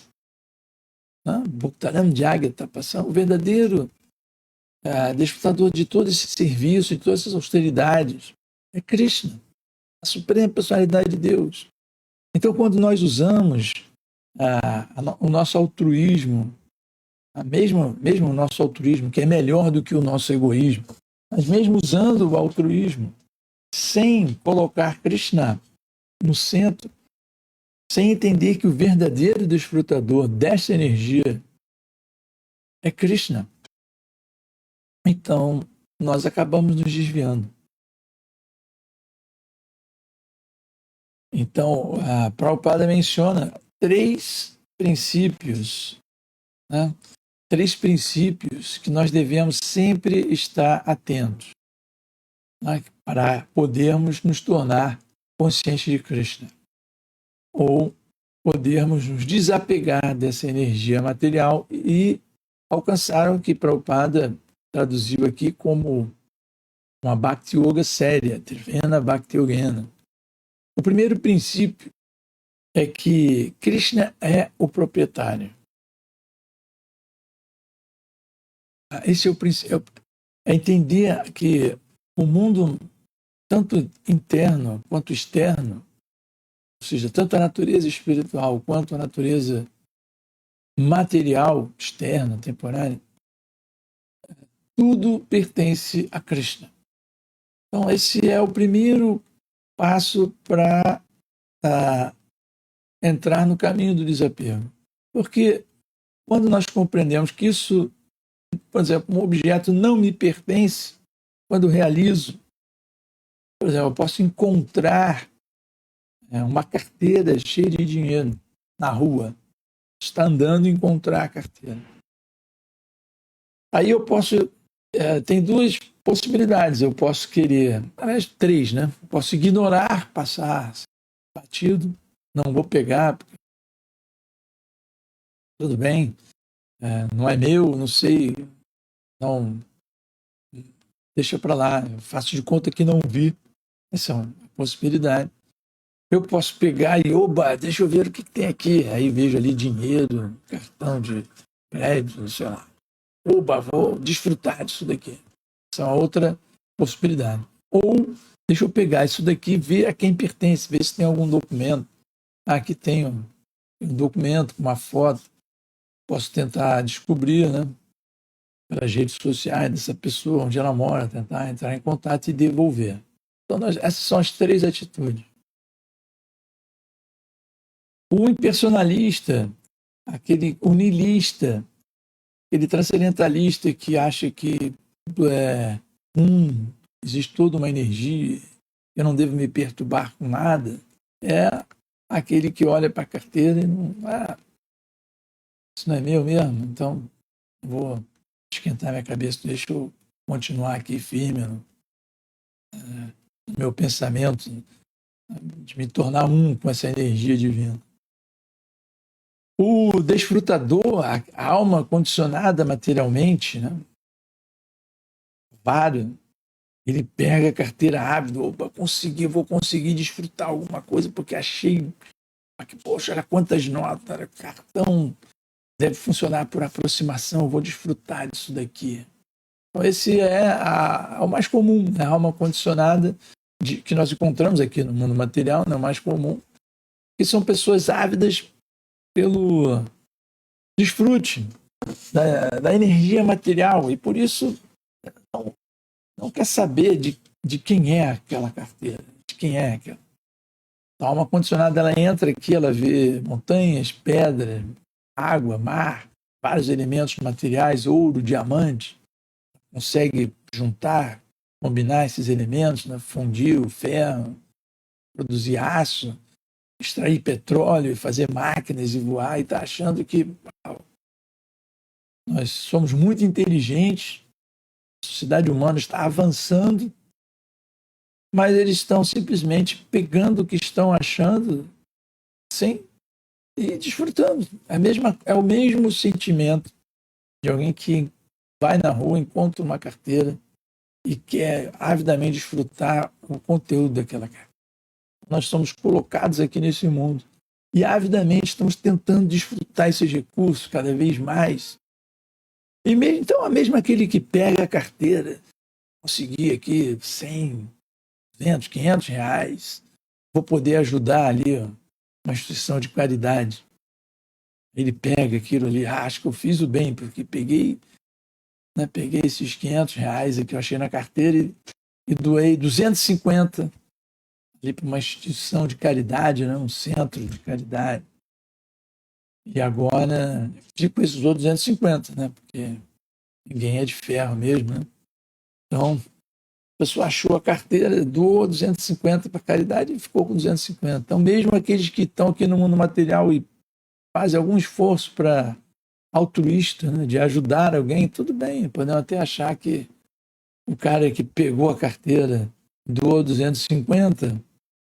Bhaktaram Jagya está passando, o verdadeiro desfrutador de todo esse serviço, de todas essas austeridades, é Krishna, a suprema personalidade de Deus. Então, quando nós usamos o nosso altruísmo, mesmo o nosso altruísmo, que é melhor do que o nosso egoísmo, mas mesmo usando o altruísmo, sem colocar Krishna no centro, sem entender que o verdadeiro desfrutador dessa energia é Krishna, então nós acabamos nos desviando. Então, a Prabhupada menciona 3 princípios, né? 3 princípios que nós devemos sempre estar atentos, né? Para podermos nos tornar conscientes de Krishna, ou podermos nos desapegar dessa energia material e alcançar o que Prabhupada traduziu aqui como uma Bhakti Yoga séria, Trivena Bhakti Yogena. O primeiro princípio é que Krishna é o proprietário. Esse é o princípio. É entender que o mundo, tanto interno quanto externo, ou seja, tanto a natureza espiritual quanto a natureza material, externa, temporária, tudo pertence a Krishna. Então, esse é o primeiro passo para entrar no caminho do desapego. Porque quando nós compreendemos que isso, por exemplo, um objeto não me pertence, quando realizo, por exemplo, eu posso encontrar uma carteira cheia de dinheiro na rua, está andando e encontrar a carteira. Aí eu posso, tem 2 possibilidades, eu posso querer, aliás, 3, né? Eu posso ignorar, passar batido, não vou pegar, porque tudo bem, não é meu, não sei, não, deixa para lá, eu faço de conta que não vi. Essa é uma possibilidade. Eu posso pegar e, deixa eu ver o que tem aqui. Aí vejo ali dinheiro, cartão de crédito, sei lá. Vou desfrutar disso daqui. Essa é uma outra possibilidade. Ou deixa eu pegar isso daqui, ver a quem pertence, ver se tem algum documento. Aqui tem um documento, uma foto. Posso tentar descobrir, né, pelas redes sociais dessa pessoa, onde ela mora, tentar entrar em contato e devolver. Então, essas são as 3 atitudes. O impersonalista, aquele unilista, aquele transcendentalista que acha que existe toda uma energia, eu não devo me perturbar com nada, é aquele que olha para a carteira e não... isso não é meu mesmo, então vou esquentar minha cabeça, deixa eu continuar aqui firme no meu pensamento, de me tornar com essa energia divina. O desfrutador, a alma condicionada materialmente, né? Ele pega a carteira ávido, vou conseguir desfrutar alguma coisa porque achei, poxa, olha quantas notas, olha, cartão deve funcionar por aproximação, vou desfrutar disso daqui. Então esse é o mais comum, a alma condicionada que nós encontramos aqui no mundo material, é o mais comum, que são pessoas ávidas pelo desfrute da energia material e por isso não quer saber de quem é aquela carteira, de quem é aquela. A alma condicionada, ela entra aqui, ela vê montanhas, pedras, água, mar, vários elementos materiais, ouro, diamante, consegue juntar, combinar esses elementos, né? Fundir o ferro, produzir aço, extrair petróleo, fazer máquinas e voar, e está achando que nós somos muito inteligentes, a sociedade humana está avançando, mas eles estão simplesmente pegando o que estão achando sem e desfrutando. É o mesmo sentimento de alguém que vai na rua, encontra uma carteira e quer avidamente desfrutar o conteúdo daquela carteira. Nós somos colocados aqui nesse mundo e avidamente estamos tentando desfrutar esses recursos cada vez mais. E mesmo, então, mesmo aquele que pega a carteira, conseguir aqui 100, 200, 500 reais, vou poder ajudar ali uma instituição de caridade. Ele pega aquilo ali, acho que eu fiz o bem, porque peguei esses 500 reais que eu achei na carteira e doei 250 ali para uma instituição de caridade, né, um centro de caridade. E agora fico esses outros 250, né, porque ninguém é de ferro mesmo, né? Então, a pessoa achou a carteira, doou 250 para caridade e ficou com 250. Então, mesmo aqueles que estão aqui no mundo material e fazem algum esforço para altruísta, né, de ajudar alguém, tudo bem, podemos até achar que o cara que pegou a carteira, doou 250,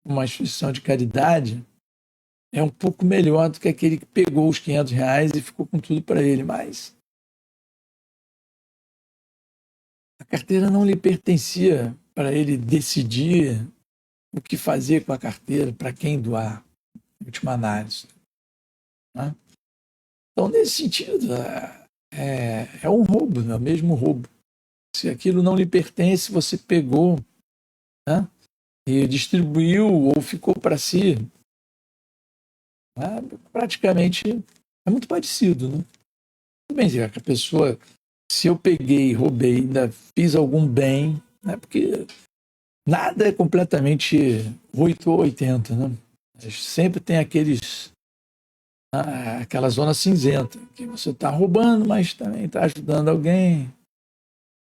uma instituição de caridade, é um pouco melhor do que aquele que pegou os 500 reais e ficou com tudo para ele, mas a carteira não lhe pertencia para ele decidir o que fazer com a carteira, para quem doar, em última análise. Né? Então, nesse sentido, é um roubo, é o mesmo roubo. Se aquilo não lhe pertence, você pegou, né, e distribuiu ou ficou para si, né, praticamente é muito parecido. Né? Tudo bem, se a pessoa, se eu peguei, roubei, ainda fiz algum bem, né, porque nada é completamente 8 ou 80, né? Sempre tem aquela zona cinzenta, que você está roubando, mas também está ajudando alguém.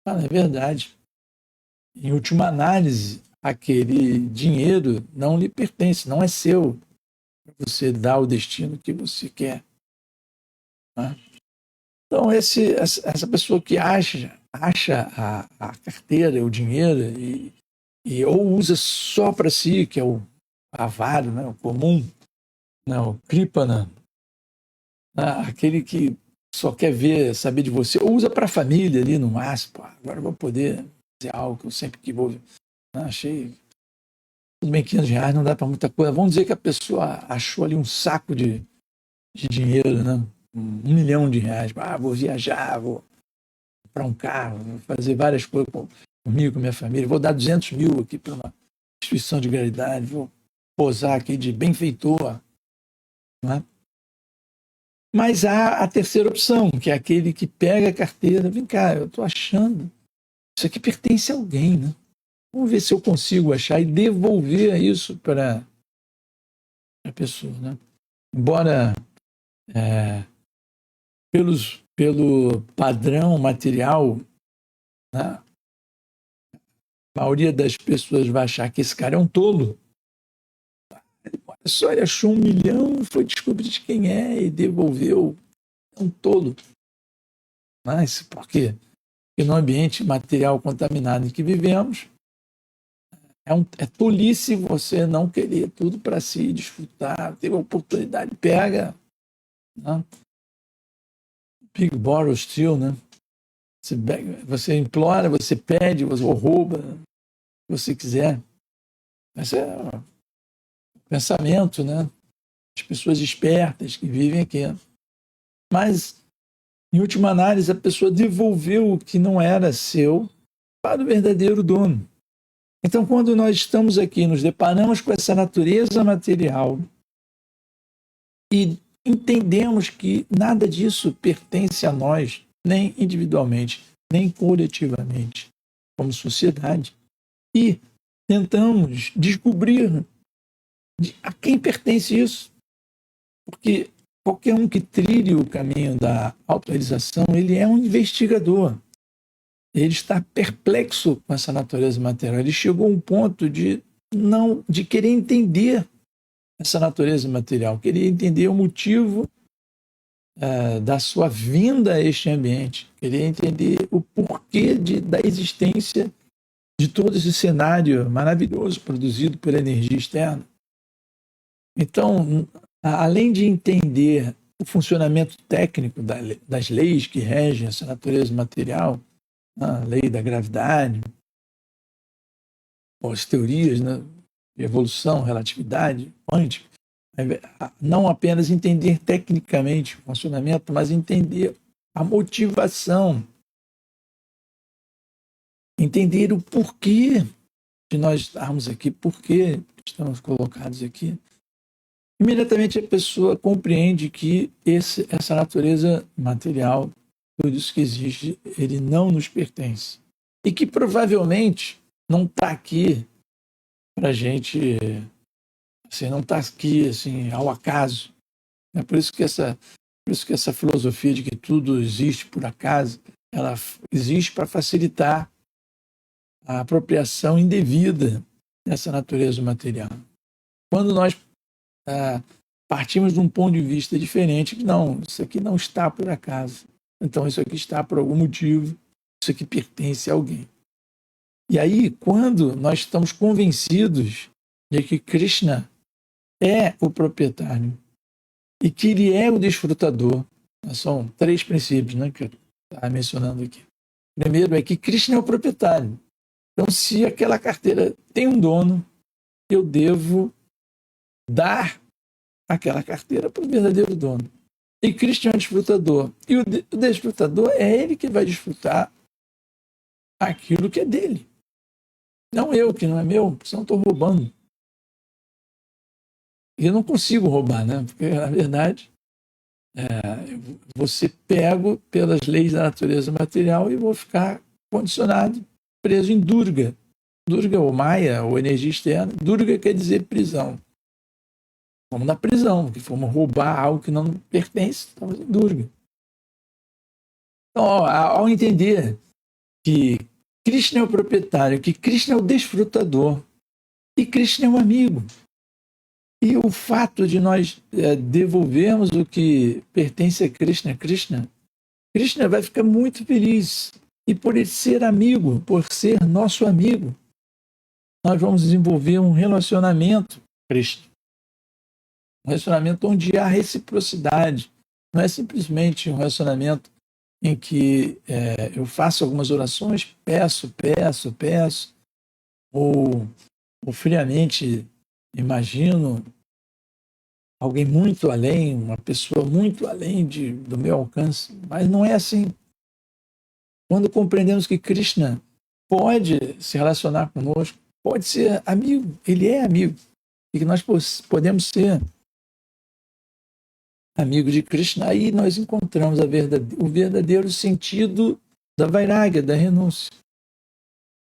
Não é verdade. Em última análise, aquele dinheiro não lhe pertence, não é seu. Você dá o destino que você quer. Né? Então, essa pessoa que acha a carteira, o dinheiro, e ou usa só para si, que é o avaro, né, o comum, né, o Kripana, né, aquele que só quer saber de você, ou usa para a família ali no máximo. Pô, agora eu vou poder fazer algo que eu sempre que vou. Achei. Tudo bem, 500 reais não dá para muita coisa. Vamos dizer que a pessoa achou ali um saco de dinheiro, né? 1 milhão de reais. Vou viajar, vou comprar um carro, vou fazer várias coisas comigo, com minha família. Vou dar 200 mil aqui para uma instituição de caridade. Vou posar aqui de benfeitor. Né? Mas há a terceira opção, que é aquele que pega a carteira. Vem cá, eu estou achando. Isso aqui pertence a alguém, né? Vamos ver se eu consigo achar e devolver isso para a pessoa. Né? Embora pelo padrão material, né, a maioria das pessoas vai achar que esse cara é um tolo. Olha só, ele achou 1 milhão, foi descobrir de quem é e devolveu. É um tolo. Mas por quê? Porque no ambiente material contaminado em que vivemos, é tolice você não querer tudo para si, desfrutar, ter a oportunidade, pega. Né? Big borrow steal, né? Você implora, você pede, você rouba, o que você quiser. Esse é o pensamento, né? As pessoas espertas que vivem aqui. Mas, em última análise, a pessoa devolveu o que não era seu para o verdadeiro dono. Então, quando nós estamos aqui, nos deparamos com essa natureza material e entendemos que nada disso pertence a nós, nem individualmente, nem coletivamente, como sociedade, e tentamos descobrir a quem pertence isso. Porque qualquer um que trilhe o caminho da autorrealização, ele é um investigador. Ele está perplexo com essa natureza material. Ele chegou a um ponto de querer entender essa natureza material, querer entender o motivo da sua vinda a este ambiente, querer entender o porquê da existência de todo esse cenário maravilhoso produzido pela energia externa. Então, além de entender o funcionamento técnico das leis que regem essa natureza material, a lei da gravidade, ou as teorias, né, de evolução, relatividade, quântica, não apenas entender tecnicamente o funcionamento, mas entender a motivação, entender o porquê de nós estarmos aqui, porquê estamos colocados aqui. Imediatamente a pessoa compreende que essa natureza material, tudo isso que existe, ele não nos pertence. E que provavelmente não está aqui para a gente, assim, não está aqui assim, ao acaso. É por isso que essa filosofia de que tudo existe por acaso, ela existe para facilitar a apropriação indevida dessa natureza material. Quando nós partimos de um ponto de vista diferente, não, isso aqui não está por acaso. Então, isso aqui está por algum motivo, isso aqui pertence a alguém. E aí, quando nós estamos convencidos de que Krishna é o proprietário e que ele é o desfrutador, são 3 princípios, né, que eu estava mencionando aqui. Primeiro é que Krishna é o proprietário. Então, se aquela carteira tem um dono, eu devo dar aquela carteira para o verdadeiro dono. E Krishna é o desfrutador. E o desfrutador é ele que vai desfrutar aquilo que é dele. Não eu, que não é meu, senão estou roubando. E eu não consigo roubar, né? Porque, na verdade, vou ser pego pelas leis da natureza material e vou ficar condicionado, preso em Durga. Durga, ou Maya, ou energia externa. Durga quer dizer prisão. Vamos na prisão, porque fomos roubar algo que não pertence, estamos em Durga. Então, ao entender que Krishna é o proprietário, que Krishna é o desfrutador e Krishna é um amigo, e o fato de nós devolvermos o que pertence a Krishna, Krishna vai ficar muito feliz. E por ele ser amigo, por ser nosso amigo, nós vamos desenvolver um relacionamento com Krishna. Um relacionamento onde há reciprocidade. Não é simplesmente um relacionamento em que eu faço algumas orações, peço, ou friamente imagino alguém muito além, uma pessoa muito além do meu alcance. Mas não é assim. Quando compreendemos que Krishna pode se relacionar conosco, pode ser amigo, ele é amigo, e que nós podemos ser amigos de Krishna, aí nós encontramos o verdadeiro sentido da vairagya, da renúncia.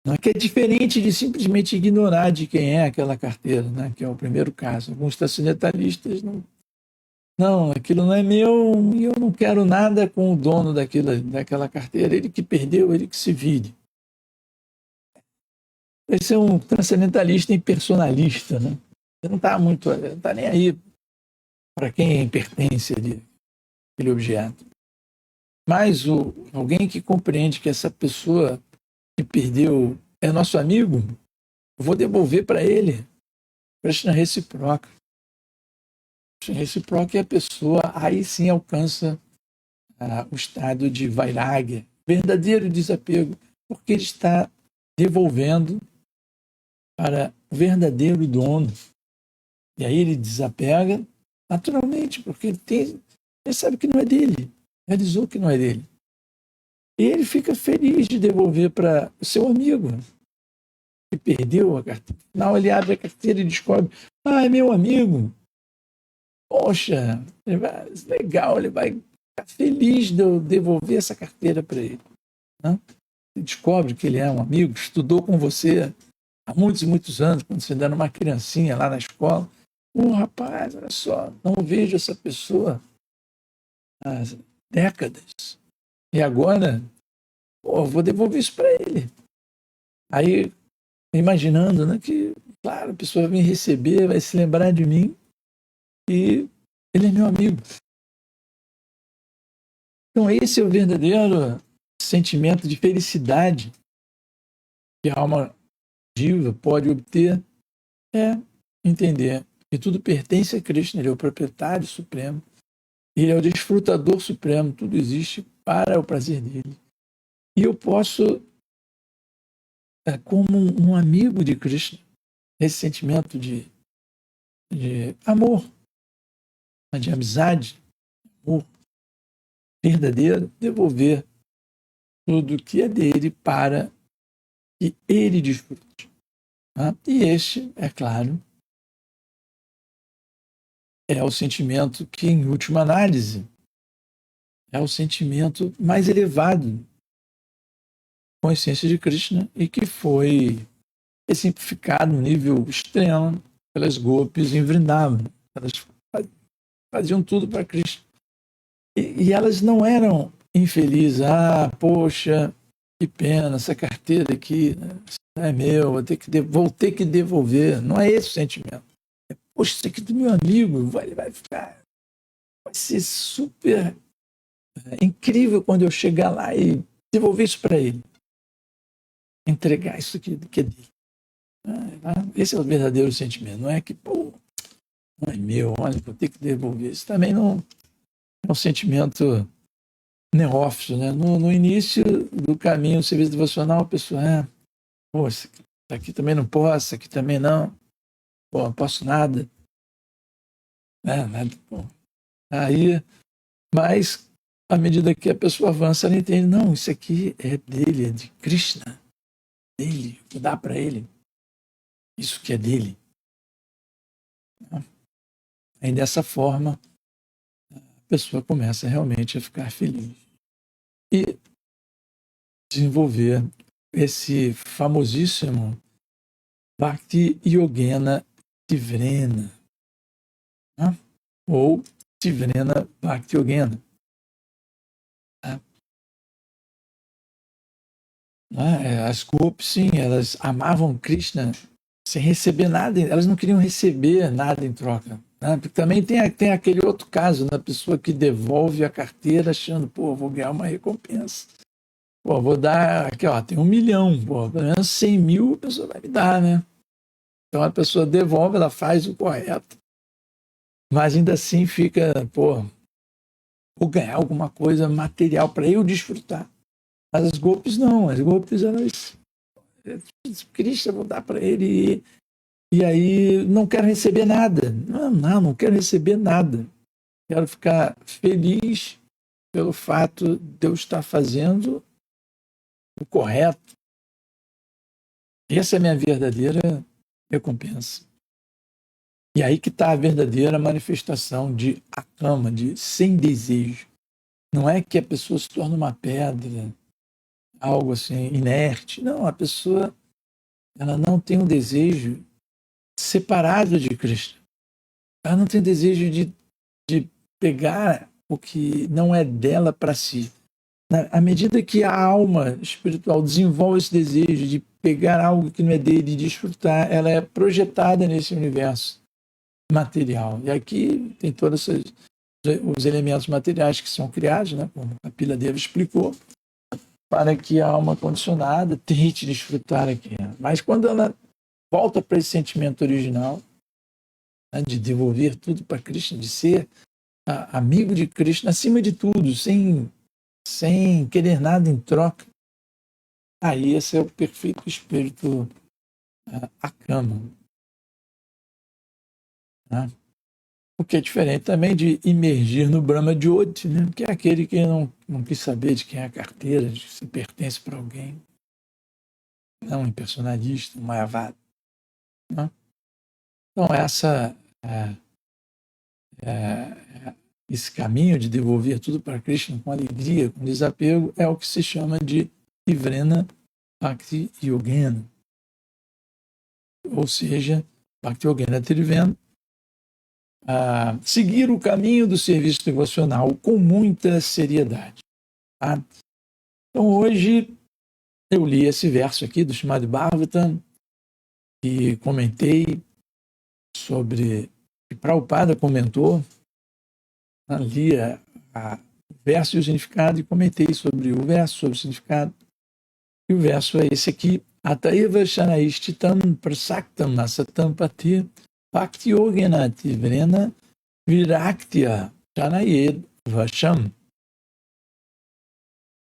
Não é que é diferente de simplesmente ignorar de quem é aquela carteira, né? Que é o primeiro caso. Alguns transcendentalistas não, aquilo não é meu e eu não quero nada com o dono daquela carteira, ele que perdeu, ele que se vire. Esse é um transcendentalista impersonalista, né? Ele não está nem aí para quem pertence ali, aquele objeto. Mas alguém que compreende que essa pessoa que perdeu é nosso amigo, eu vou devolver para ele. Krishna recíproca. Krishna recíproca e a pessoa aí sim alcança o estado de vairagya, verdadeiro desapego, porque ele está devolvendo para o verdadeiro dono. E aí ele desapega naturalmente, porque ele sabe que não é dele, realizou que não é dele. E ele fica feliz de devolver para o seu amigo que perdeu a carteira. Afinal, ele abre a carteira e descobre: é meu amigo. Poxa, legal, ele vai ficar feliz de eu devolver essa carteira para ele. Né? Ele descobre que ele é um amigo, estudou com você há muitos e muitos anos, quando você ainda era uma criancinha lá na escola. Rapaz, olha só, não vejo essa pessoa há décadas. E agora, vou devolver isso para ele. Aí, imaginando, né, que, claro, a pessoa vai me receber, vai se lembrar de mim e ele é meu amigo. Então, esse é o verdadeiro sentimento de felicidade que a alma viva pode obter, é entender E tudo pertence a Krishna, ele é o proprietário supremo, ele é o desfrutador supremo, tudo existe para o prazer dele. E eu posso, como um amigo de Krishna, esse sentimento de amor, de amizade, amor verdadeiro, devolver tudo que é dele para que ele desfrute. Tá? E este, é claro, é o sentimento que, em última análise, é o sentimento mais elevado com a essência de Krishna e que foi exemplificado no nível extremo pelas gopis em Vrindavan. Elas faziam tudo para Krishna. E elas não eram infelizes. Poxa, que pena, essa carteira aqui não é meu, vou ter que devolver. Não é esse o sentimento. Poxa, isso aqui é do meu amigo, vai ser super incrível quando eu chegar lá e devolver isso para ele. Entregar isso aqui que é dele. Esse é o verdadeiro sentimento. Não é que, não é meu, olha, vou ter que devolver. Isso também não é um sentimento neófito, né? No início do caminho, o serviço devocional, a pessoa, isso aqui também não posso, isso aqui também não. Não posso nada. Nada. Aí, mas, à medida que a pessoa avança, ela entende, não, isso aqui é dele, é de Krishna. Dele, vou dar para ele. Isso que é dele. Aí, dessa forma, a pessoa começa realmente a ficar feliz. E desenvolver esse famosíssimo Bhakti Yogena Tivrena, ou Tivrena Bhakti Yogena. As gopis, sim, elas amavam Krishna sem receber nada, elas não queriam receber nada em troca. Porque também tem aquele outro caso, da pessoa que devolve a carteira achando, vou ganhar uma recompensa. Vou dar aqui, tem 1 milhão, pelo menos 100 mil a pessoa vai me dar, né? Então a pessoa devolve, ela faz o correto, mas ainda assim fica, vou ganhar alguma coisa material para eu desfrutar. Mas as gopis não, as gopis elas, Krishna, vou dar para ele e aí não quero receber nada. Não quero receber nada. Quero ficar feliz pelo fato de eu estar fazendo o correto. Essa é a minha verdadeira recompensa. E aí que está a verdadeira manifestação de akama, de sem desejo. Não é que a pessoa se torna uma pedra, algo assim, inerte. Não, a pessoa ela não tem um desejo separado de Krishna. Ela não tem desejo de pegar o que não é dela para si. À medida que a alma espiritual desenvolve esse desejo de pegar algo que não é dele e desfrutar, ela é projetada nesse universo material. E aqui tem todos os elementos materiais que são criados, né, como a Piladeva explicou, para que a alma condicionada tente desfrutar aqui. Mas quando ela volta para esse sentimento original, né, de devolver tudo para Krishna, de ser amigo de Krishna acima de tudo, sem querer nada em troca, aí esse é o perfeito espírito akama. Né? O que é diferente também de imergir no Brahma Jyoti, né? Que é aquele que não quis saber de quem é a carteira, de se pertence para alguém. Não um personalista, um mayavada. Né? Então, esse caminho de devolver tudo para Krishna com alegria, com desapego, é o que se chama de Tivrena Bhakti Yogena. Ou seja, Bhakti Yogena Trivena, seguir o caminho do serviço devocional com muita seriedade. Tá? Então, hoje, eu li esse verso aqui do Srimad Bhagavatam e comentei sobre, que Prabhupada comentou, li o verso e o significado e comentei sobre o verso, sobre o significado. E o verso é esse aqui: Ataiva Shanaistitam Prasaktam Nasatam Pati Bhakti Yogena Tivrena Viraktya Chanayed Vasham.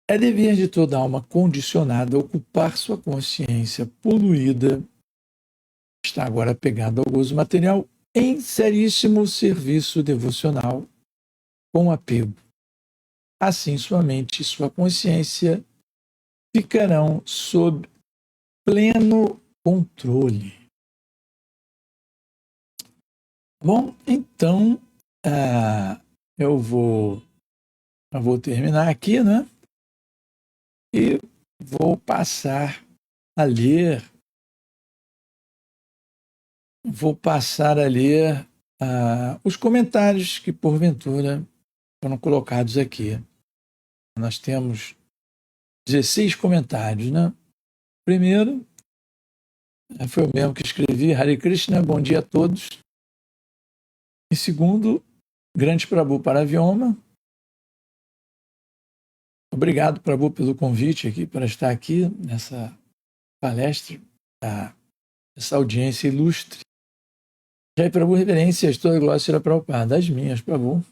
É dever de toda alma condicionada ocupar sua consciência poluída, está agora apegada ao gozo material, em seríssimo serviço devocional com apego. Assim, sua mente e sua consciência ficarão sob pleno controle. Bom, então eu vou terminar aqui, né? E vou passar a ler. Os comentários que, porventura, foram colocados aqui. Nós temos 16 comentários, né? Primeiro, foi o mesmo que escrevi, Hare Krishna, bom dia a todos. Em segundo, grande Prabhu Paravyoma. Obrigado, Prabhu, pelo convite aqui, para estar aqui nessa palestra, essa audiência ilustre. Jai Prabhu, reverências, toda glória será Prabhupada, as minhas, Prabhu.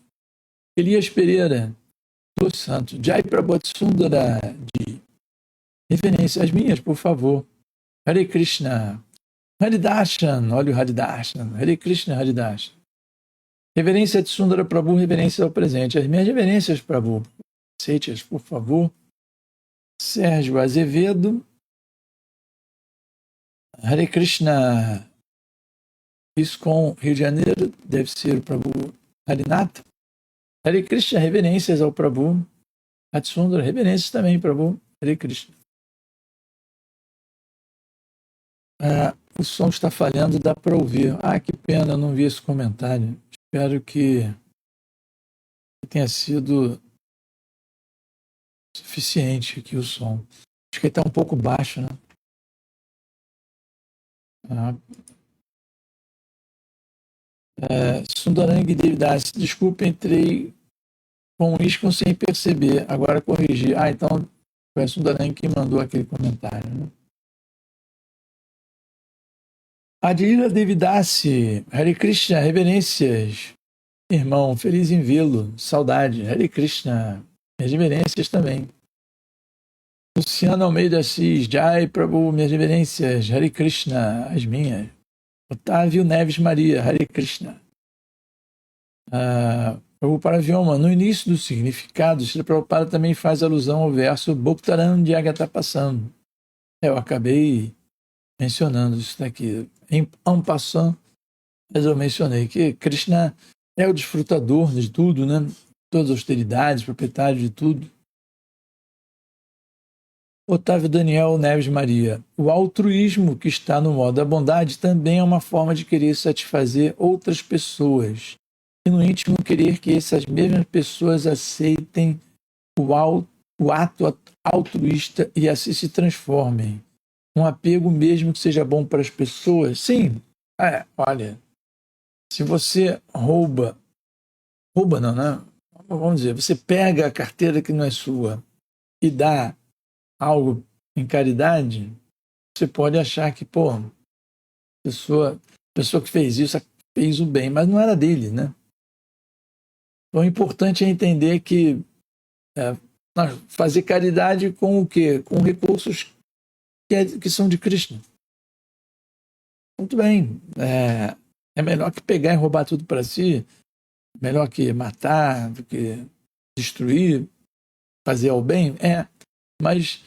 Elias Pereira, do Santo. Jai Prabhu Sundara, de reverências, as minhas, por favor. Hare Krishna. Haridarshan, olha o Haridarshan. Hare Krishna, Haridarshan. Reverência de Sundara Prabhu, reverência ao presente. As minhas reverências, Prabhu. Aceite-as, por favor. Sérgio Azevedo. Hare Krishna. ISKCON, Rio de Janeiro, deve ser o Prabhu Harinata. Hare Krishna, reverências ao Prabhu. Atsundara, reverências também, Prabhu. Hare Krishna. O som está falhando, dá para ouvir. Que pena, eu não vi esse comentário. Espero que tenha sido suficiente aqui o som. Acho que ele está um pouco baixo, né? Sundarang Devidas, desculpe, entrei com o ISKCON sem perceber. Agora corrigi. Então foi a Sundarang que mandou aquele comentário, né? Adilha Devidassi, Hare Krishna, reverências. Irmão, feliz em vê-lo. Saudade. Hare Krishna. Minhas reverências também. Luciano Almeida Assis, Jai Prabhu, minhas reverências. Hare Krishna, as minhas. Otávio Neves Maria, Hare Krishna. Prabhu Paravyoma, no início do significado, Srila Prabhupada também faz alusão ao verso Bhaktaram Jagatapassam. Eu acabei mencionando isso daqui. En passant, mas eu mencionei que Krishna é o desfrutador de tudo, né? Todas as austeridades, proprietário de tudo. Otávio Daniel Neves Maria. O altruísmo que está no modo da bondade também é uma forma de querer satisfazer outras pessoas. E no íntimo querer que essas mesmas pessoas aceitem o ato altruísta e assim se transformem. Um apego mesmo que seja bom para as pessoas. Sim, olha, se você rouba não, né? Vamos dizer, você pega a carteira que não é sua e dá algo em caridade, você pode achar que, a pessoa que fez isso fez o bem, mas não era dele, né? Então, o importante é entender que fazer caridade com o quê? Com recursos que são de Krishna. Muito bem. É melhor que pegar e roubar tudo para si, melhor que matar, do que destruir, fazer ao bem, mas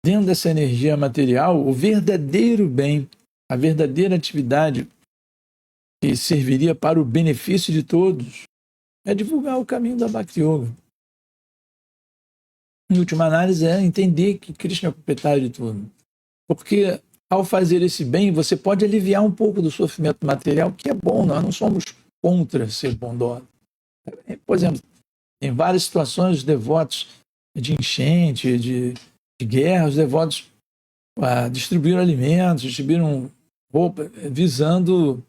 dentro dessa energia material, o verdadeiro bem, a verdadeira atividade que serviria para o benefício de todos, é divulgar o caminho da Bhakti Yoga. Em última análise, é entender que Krishna é o proprietário de tudo. Porque ao fazer esse bem, você pode aliviar um pouco do sofrimento material, que é bom, nós não somos contra ser bondosos. Por exemplo, em várias situações, os devotos de enchente, de guerra, os devotos distribuíram alimentos, distribuíram roupa, visando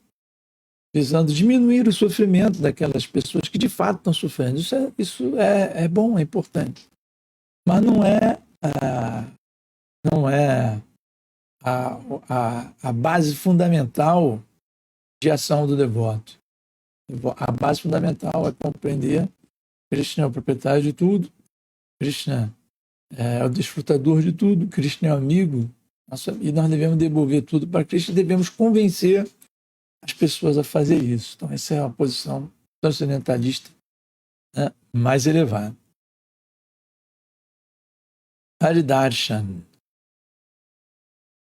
diminuir o sofrimento daquelas pessoas que de fato estão sofrendo. Isso é bom, é importante. Mas não é a base fundamental de ação do devoto. A base fundamental é compreender que Krishna é o proprietário de tudo, Krishna é o desfrutador de tudo, Krishna é o amigo, e nós devemos devolver tudo para Krishna, devemos convencer as pessoas a fazer isso. Então, essa é uma posição transcendentalista, né, mais elevada. Haridarshan.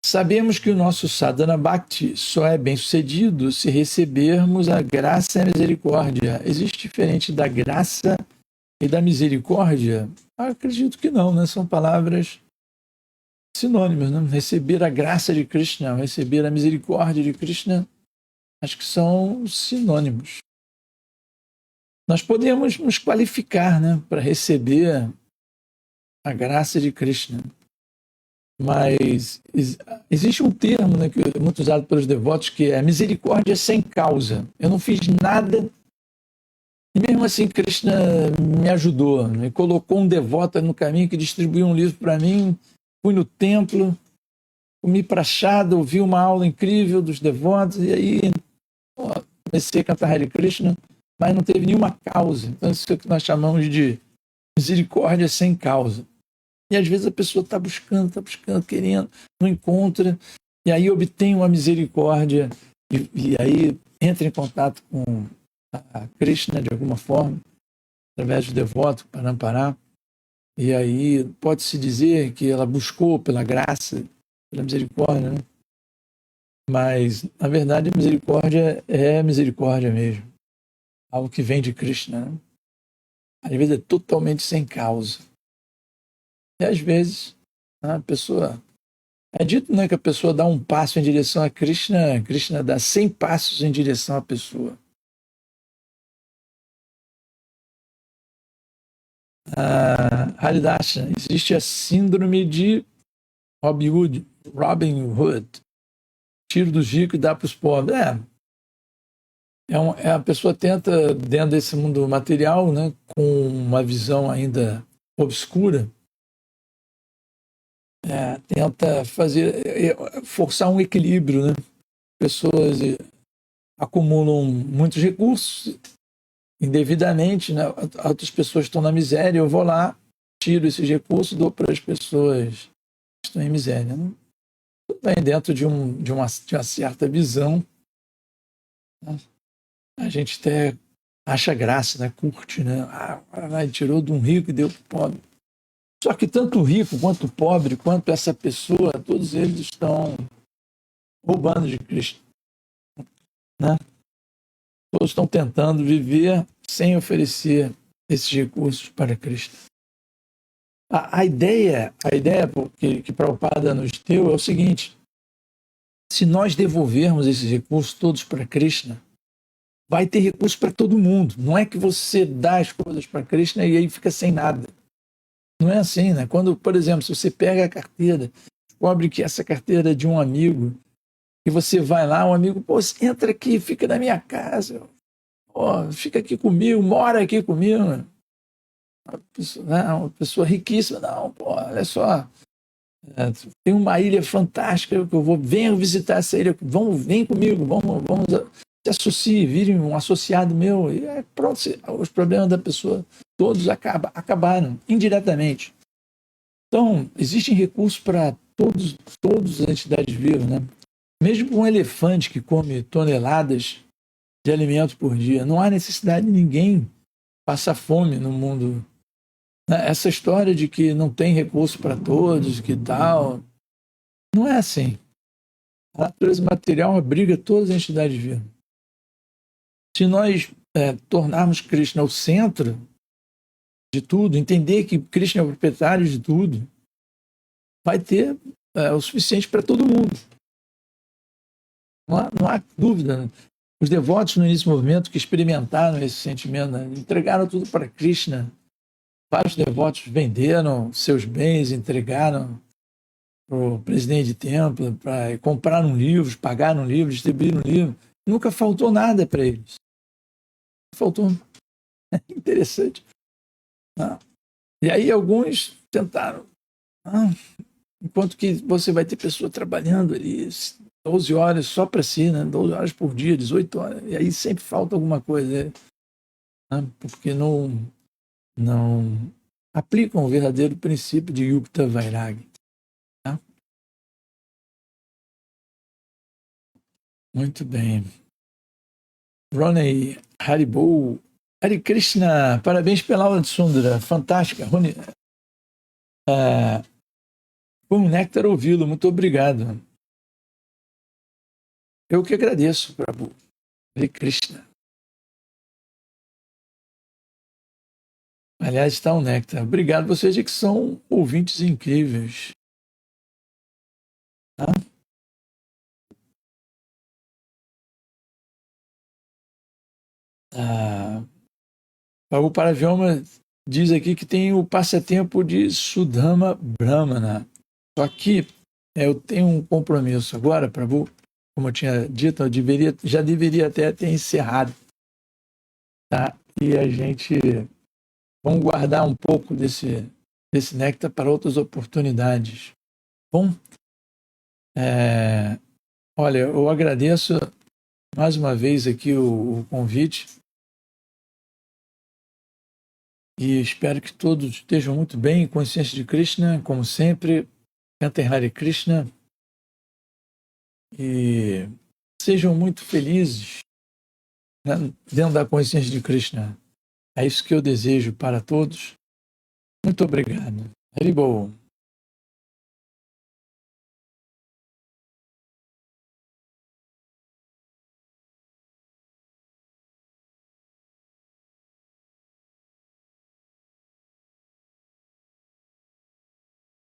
Sabemos que o nosso sadhana bhakti só é bem-sucedido se recebermos a graça e a misericórdia. Existe diferente da graça e da misericórdia? Acredito que não, né? São palavras sinônimas, né? Receber a graça de Krishna, receber a misericórdia de Krishna, acho que são sinônimos. Nós podemos nos qualificar, né, para receber a graça de Krishna. Mas existe um termo, né, que é muito usado pelos devotos, que é misericórdia sem causa. Eu não fiz nada e mesmo assim Krishna me ajudou, me colocou um devoto no caminho que distribuiu um livro para mim, fui no templo, comi prachada, ouvi uma aula incrível dos devotos e aí comecei a cantar Hare Krishna, mas não teve nenhuma causa. Então isso é o que nós chamamos de misericórdia sem causa. E às vezes a pessoa está buscando, querendo, não encontra, e aí obtém uma misericórdia, e aí entra em contato com a Krishna de alguma forma, através do devoto Parampara, e aí pode-se dizer que ela buscou pela graça, pela misericórdia, né? Mas, na verdade, a misericórdia é misericórdia mesmo, algo que vem de Krishna, né? Às vezes é totalmente sem causa. E às vezes a pessoa... É dito, né, que a pessoa dá um passo em direção a Krishna, Krishna dá 100 passos em direção à pessoa. Haridarshan, existe a síndrome de Robin Hood, tiro dos ricos e dá para os pobres. A pessoa tenta, dentro desse mundo material, né, com uma visão ainda obscura, tenta forçar um equilíbrio, né? Pessoas acumulam muitos recursos indevidamente, né? Outras pessoas estão na miséria, eu vou lá, tiro esses recursos, dou para as pessoas que estão em miséria, né? Tudo bem, dentro de uma certa visão, né? A gente até acha graça, né? Curte, né? Tirou de um rico e deu para o pobre. Só que tanto o rico quanto o pobre, quanto essa pessoa, todos eles estão roubando de Cristo, né? Todos estão tentando viver sem oferecer esses recursos para Cristo. A ideia que Prabhupada nos deu é o seguinte: se nós devolvermos esses recursos todos para Krishna, vai ter recurso para todo mundo. Não é que você dá as coisas para Krishna e aí fica sem nada. Não é assim, né? Quando, por exemplo, se você pega a carteira, descobre que essa carteira é de um amigo, e você vai lá, um amigo, pô, entra aqui, fica na minha casa, pô, fica aqui comigo, mora aqui comigo. Uma pessoa riquíssima, não, pô, olha só, tem uma ilha fantástica que eu venho visitar essa ilha, vem comigo, vamos se associe, vire um associado meu, e pronto, os problemas da pessoa todos acabaram indiretamente. Então, existem recursos para todas as entidades vivas, né? Mesmo um elefante que come toneladas de alimento por dia, não há necessidade de ninguém passar fome no mundo. Essa história de que não tem recurso para todos, que tal, não é assim. A natureza material abriga todas as entidades vivas. Se nós tornarmos Krishna o centro de tudo, entender que Krishna é o proprietário de tudo, vai ter o suficiente para todo mundo. Não há dúvida, né? Os devotos no início do movimento que experimentaram esse sentimento, né, entregaram tudo para Krishna. Vários devotos venderam seus bens, entregaram para o presidente de templo, compraram livros, pagaram livros, distribuíram livros. Nunca faltou nada para eles. Faltou. Interessante. E aí alguns tentaram. Enquanto que você vai ter pessoa trabalhando ali, 12 horas só para si, né? 12 horas por dia, 18 horas. E aí sempre falta alguma coisa, né? Porque não aplicam o verdadeiro princípio de Yukta Vairagya. Tá? Muito bem. Ronnie Haribo, Hare Krishna, parabéns pela aula de Sundara, fantástica. Rony, foi um néctar ouvi-lo, muito obrigado. Eu que agradeço, Prabhu. Hare Krishna. Aliás, está um néctar. Obrigado, vocês que são ouvintes incríveis. Tá? O Paravyoma diz aqui que tem o passatempo de Sudama Brahmana. Só que eu tenho um compromisso agora, Prabhu, como eu tinha dito, já deveria até ter encerrado. Tá? E a gente vamos guardar um pouco desse néctar para outras oportunidades. Bom, olha, eu agradeço mais uma vez aqui o convite e espero que todos estejam muito bem, em consciência de Krishna, como sempre, cantem Hare Krishna e sejam muito felizes, né, dentro da consciência de Krishna. É isso que eu desejo para todos. Muito obrigado. Haribol.